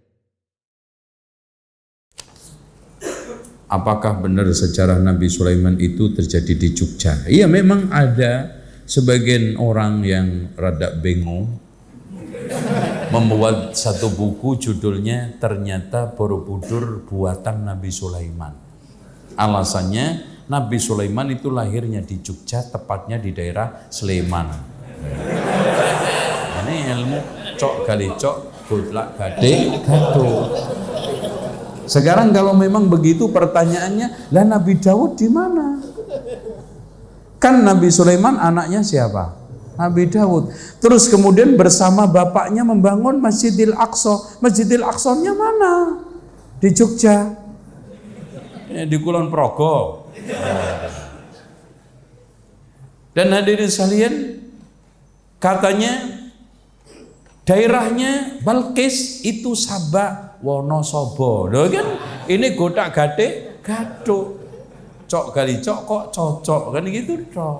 Apakah benar sejarah Nabi Sulaiman itu terjadi di Jogja? Iya, memang ada sebagian orang yang rada bengong membuat satu buku judulnya ternyata Borobudur buatan Nabi Sulaiman. Alasannya Nabi Sulaiman itu lahirnya di Jogja, tepatnya di daerah Sleman. Ini ilmu cok gali cok, gotlak gade gato. Sekarang kalau memang begitu pertanyaannya, lah Nabi Daud di mana? Kan Nabi Sulaiman anaknya siapa? Nabi Daud. Terus kemudian bersama bapaknya membangun Masjidil Aqsa. Masjidil Aqsa-nya mana? Di Jogja. Di Kulon Progo. Dan hadirin sekalian, katanya daerahnya Balkis itu Sabak Wonosobo. Loh kan ini gotak gade gaduh. Cok gali cok kok cocok kan gitu cok.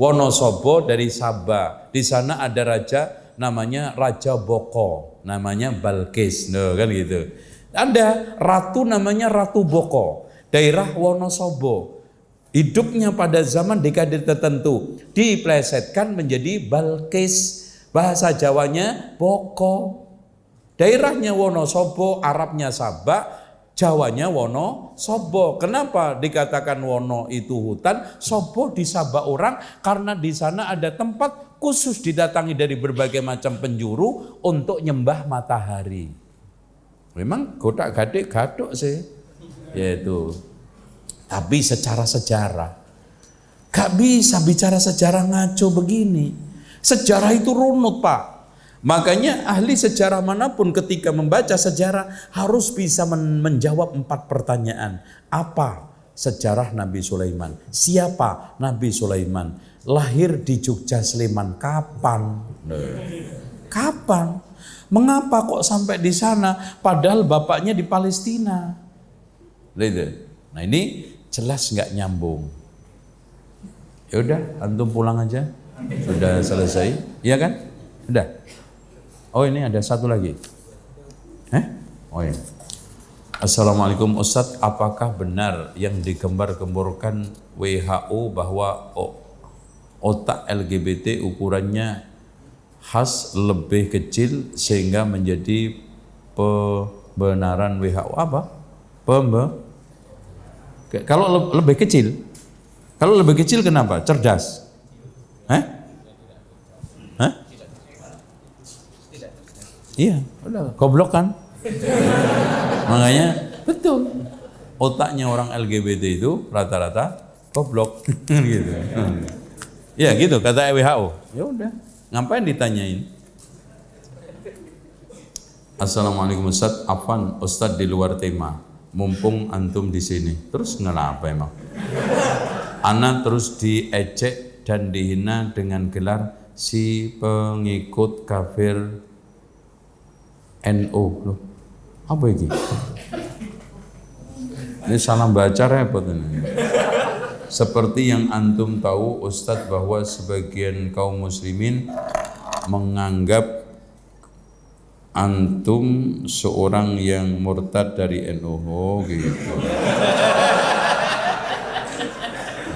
Wonosobo dari Sabah. Di sana ada raja namanya Raja Boko, namanya Balkis. Loh kan gitu. Ada ratu namanya Ratu Boko. Daerah Wonosobo. Hidupnya pada zaman dekade tertentu diplesetkan menjadi Balkis. Bahasa Jawanya Boko. Daerahnya Wonosobo, Arabnya Sabak, Jawanya Wonosobo. Kenapa dikatakan Wono itu hutan, Sobo di Sabak orang? Karena di sana ada tempat khusus didatangi dari berbagai macam penjuru untuk nyembah matahari. Memang godak gadek gadok sih, yaitu. Tapi secara sejarah, gak bisa bicara sejarah ngaco begini. Sejarah itu runut, Pak. Makanya ahli sejarah manapun ketika membaca sejarah harus bisa menjawab 4 pertanyaan. Apa sejarah Nabi Sulaiman? Siapa Nabi Sulaiman? Lahir di Jogja Sleman kapan? Kapan? Mengapa kok sampai di sana padahal bapaknya di Palestina? Nah ini jelas nggak nyambung. Ya udah, antum pulang aja. Sudah selesai, iya kan? Udah. Oh ini ada satu lagi. Oh ya. Assalamualaikum Ustadz, apakah benar yang digembar-gemborkan WHO bahwa otak LGBT ukurannya khas lebih kecil sehingga menjadi pembenaran WHO apa? Kalau lebih kecil? Kalau lebih kecil kenapa? Cerdas? Iya, udah goblok kan? Makanya betul. Otaknya orang LGBT itu rata-rata goblok gitu. Ya gitu kata WHO. Ya udah, ngapain ditanyain? Assalamualaikum Ustadz, Afwan Ustadz di luar tema. Mumpung antum di sini. Terus kenapa emang? Ana terus diejek dan dihina dengan gelar si pengikut kafir NO. Loh, apa ini? Ini salah baca repot ini. Seperti yang antum tahu Ustadz bahwa sebagian kaum muslimin menganggap antum seorang yang murtad dari NU gitu.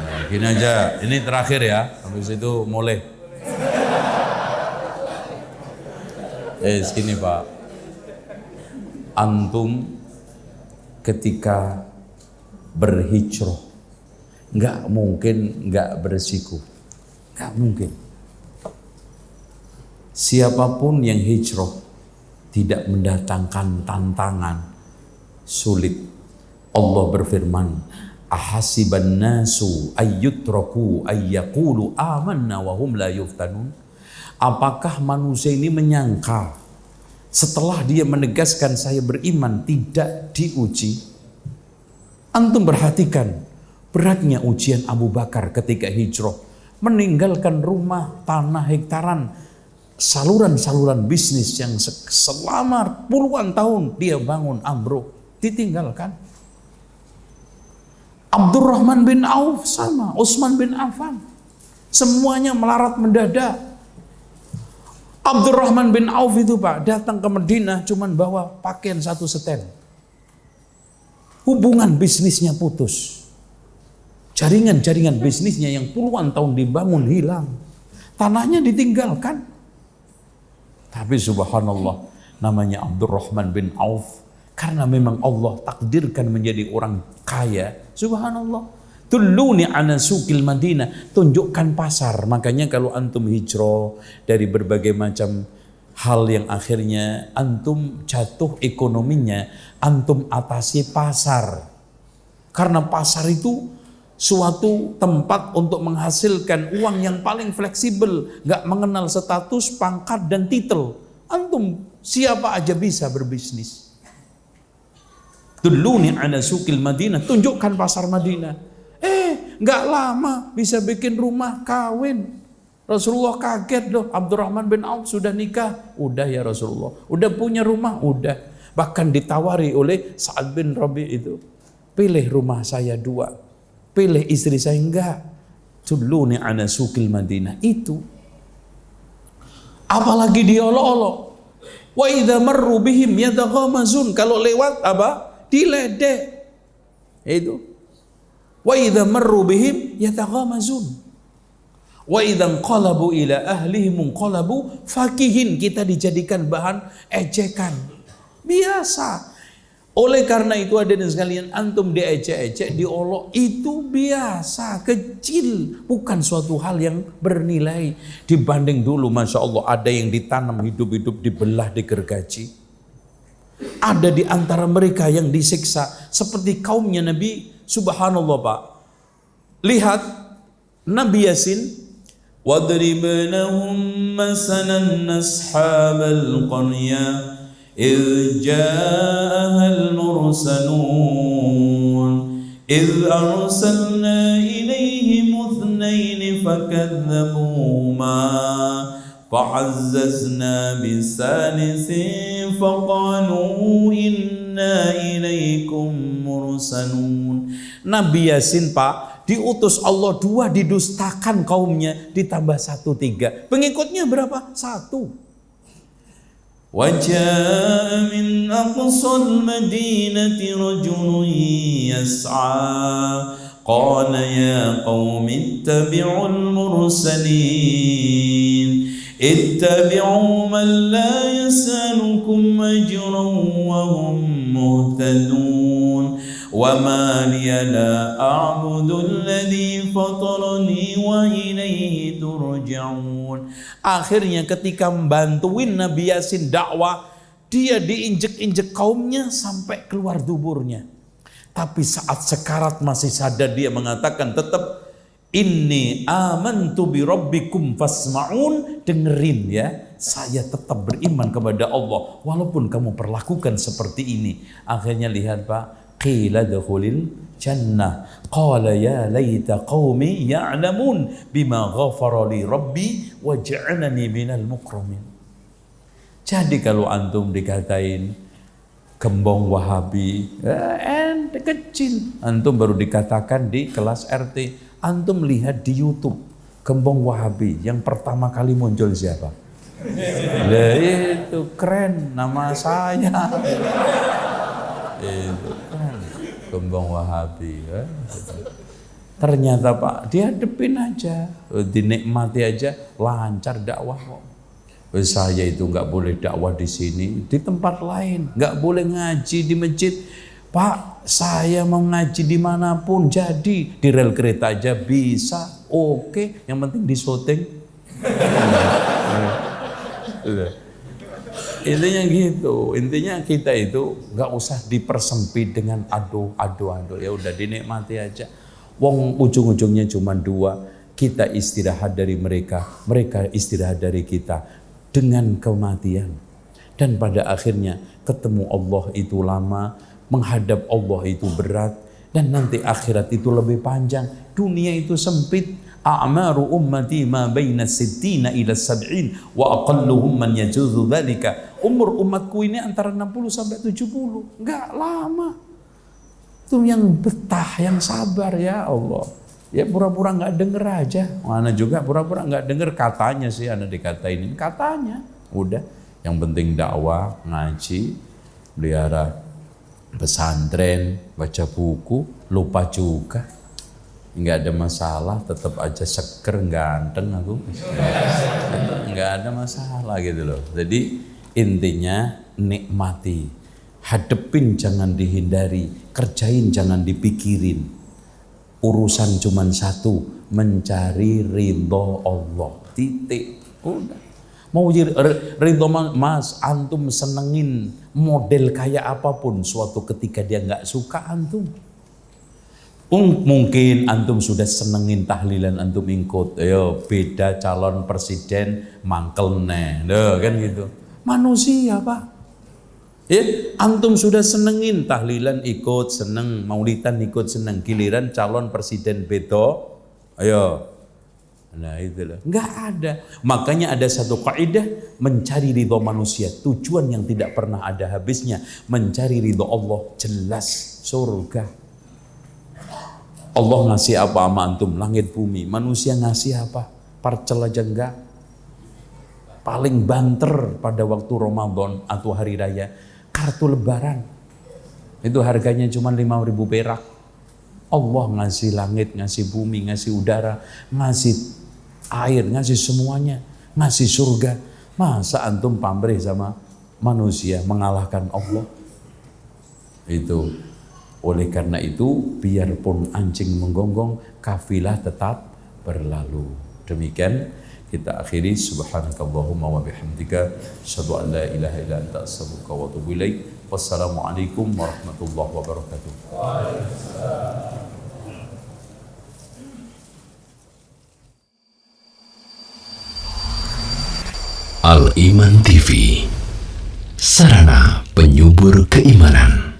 Nah, gini aja, ini terakhir ya, habis itu mulai. Segini Pak, antum ketika berhijrah nggak mungkin nggak beresiko, nggak mungkin. Siapapun yang hijrah tidak mendatangkan tantangan sulit. Allah berfirman, ahasiban nasu ayyutraku ayyaqulu amanna wa hum la yuftanun. Apakah manusia ini menyangka setelah dia menegaskan saya beriman tidak diuji? Antum perhatikan beratnya ujian Abu Bakar ketika hijrah, meninggalkan rumah, tanah hektaran, saluran-saluran bisnis yang selama puluhan tahun dia bangun ambruk, ditinggalkan. Abdurrahman bin Auf sama, Utsman bin Affan, semuanya melarat mendadak. Abdurrahman bin Auf itu Pak datang ke Madinah cuman bawa pakaian satu setel. Hubungan bisnisnya putus. Jaringan-jaringan bisnisnya yang puluhan tahun dibangun hilang. Tanahnya ditinggalkan. Tapi subhanallah, namanya Abdurrahman bin Auf, karena memang Allah takdirkan menjadi orang kaya. Subhanallah. Tulluni ala suqil Madinah, tunjukkan pasar. Makanya kalau antum hijrah dari berbagai macam hal yang akhirnya antum jatuh ekonominya, antum atasi pasar. Karena pasar itu suatu tempat untuk menghasilkan uang yang paling fleksibel, gak mengenal status, pangkat dan titel. Antum siapa aja bisa berbisnis. Tulluni ala suqil Madinah, tunjukkan pasar Madinah. Nggak lama bisa bikin rumah kawin. Rasulullah kaget loh, Abdurrahman bin Auf sudah nikah. Udah ya Rasulullah, udah punya rumah, udah. Bahkan ditawari oleh Sa'ad bin Rabi itu, pilih rumah saya 2, pilih istri saya enggak. Tulluni ala suqil Madinah. Itu apalagi diolok-olok. Wa idza marru bihim yataghamazun, kalau lewat apa? Diledek. Itu. Wa idza marru bihim yataghamazun. Wa idza qalabu ila ahlihim qalabu fakihin, kita dijadikan bahan ejekan. Biasa. Oleh karena itu hadirin sekalian, antum diejek-ejek, diolok itu biasa, kecil, bukan suatu hal yang bernilai. Dibanding dulu Masya Allah ada yang ditanam hidup-hidup dibelah, digergaji. Ada di antara mereka yang disiksa seperti kaumnya Nabi. Subhanallah Pak, lihat Nabi Yasin, wadrib lahum masalan ashabal qaryah idh ja'aha al-mursalun idh arsalna ilayhim ithnain fakadzabuhuma fa'azzazna bisalisin faqalu inna ilaykum mursalun. Nabi Yasin Pak diutus Allah 2, didustakan kaumnya, ditambah 1 3. Pengikutnya berapa? 1. Wajah min aqsal madinati rajulun yas'a qala ya qaumi ittabi'ul mursalin ittabi'u man la yas'alukum ajran wa hum muhtadun. وَمَا لِيَ لَا أَعْبُدُ الَّذِي فَطَرَنِي وَإِلَيْهِ تُرْجَعُونَ. Akhirnya ketika membantuin Nabi Yasin dakwah, dia diinjek-injek kaumnya sampai keluar duburnya. Tapi saat sekarat masih sadar, dia mengatakan tetap, inni amantu bi rabbikum fasma'un. Dengerin ya, saya tetap beriman kepada Allah walaupun kamu perlakukan seperti ini. Akhirnya lihat Pak, qila dukhulil jannah qala ya laita qaumi ya'lamun bima ghafara li rabbi wa ja'alani minal mukramin. Jadi kalau antum dikatain gembong Wahabi, kecil, antum baru dikatakan di kelas RT. Antum lihat di YouTube gembong Wahabi yang pertama kali muncul siapa? Lah itu keren nama saya. Itu keren. Gembong Wahabi. Ternyata Pak, dihadepin aja, dinikmati aja, lancar dakwah kok. Saya itu nggak boleh dakwah di sini, di tempat lain, nggak boleh ngaji di masjid. Pak, saya mau ngaji dimanapun, jadi di rel kereta aja bisa, oke, yang penting di syuting. Intinya gitu, intinya kita itu nggak usah dipersempit dengan aduh, ya udah dinikmati aja. Wong ujung-ujungnya cuma dua, kita istirahat dari mereka, mereka istirahat dari kita dengan kematian. Dan pada akhirnya ketemu Allah itu lama, menghadap Allah itu berat, dan nanti akhirat itu lebih panjang. Dunia itu sempit. A'maru ummati ma baina sittina ila sab'in wa aqalluhum man yajuzu dzalika. Umur umatku ini antara 60 sampai 70. Enggak lama. Itu yang betah, yang sabar ya Allah. Ya pura-pura enggak denger aja. Mana juga pura-pura enggak denger, katanya sih ana dikatain, katanya. Udah, yang penting dakwah, ngaji, pelihara pesantren, baca buku, lupa juga. Nggak ada masalah, tetap aja seger, ganteng aku. Nggak ada masalah gitu loh. Jadi intinya nikmati, hadepin jangan dihindari, kerjain jangan dipikirin. Urusan cuman satu, mencari ridho Allah. Titik. Udah. Mau ridho mas, antum senengin model kayak apapun, suatu ketika dia nggak suka antum. Mungkin antum sudah senengin tahlilan antum ikut, ayo beda calon presiden mangkel nih, kan gitu. Manusia Pak, ya antum sudah senengin tahlilan ikut, seneng maulidan ikut, seneng giliran calon presiden bedo, ayo, nah itulah, nggak ada. Makanya ada satu kaidah, mencari ridho manusia, tujuan yang tidak pernah ada habisnya, mencari ridho Allah, jelas surga. Allah ngasih apa sama antum? Langit bumi. Manusia ngasih apa? Parcel aja enggak. Paling banter pada waktu Ramadan atau hari raya, kartu lebaran. Itu harganya cuma 5.000 perak. Allah ngasih langit, ngasih bumi, ngasih udara, ngasih air, ngasih semuanya, ngasih surga. Masa antum pamrih sama manusia, mengalahkan Allah? Itu. Oleh karena itu, biarpun anjing menggonggong, kafilah tetap berlalu. Demikian kita akhiri. Subhanakallahumma wa bihamdika, asyhadu an la ilaha illa anta, astaghfiruka wa atubu ilaik. Wassalamualaikum warahmatullahi wabarakatuh. Al Iman TV, sarana penyubur keimanan.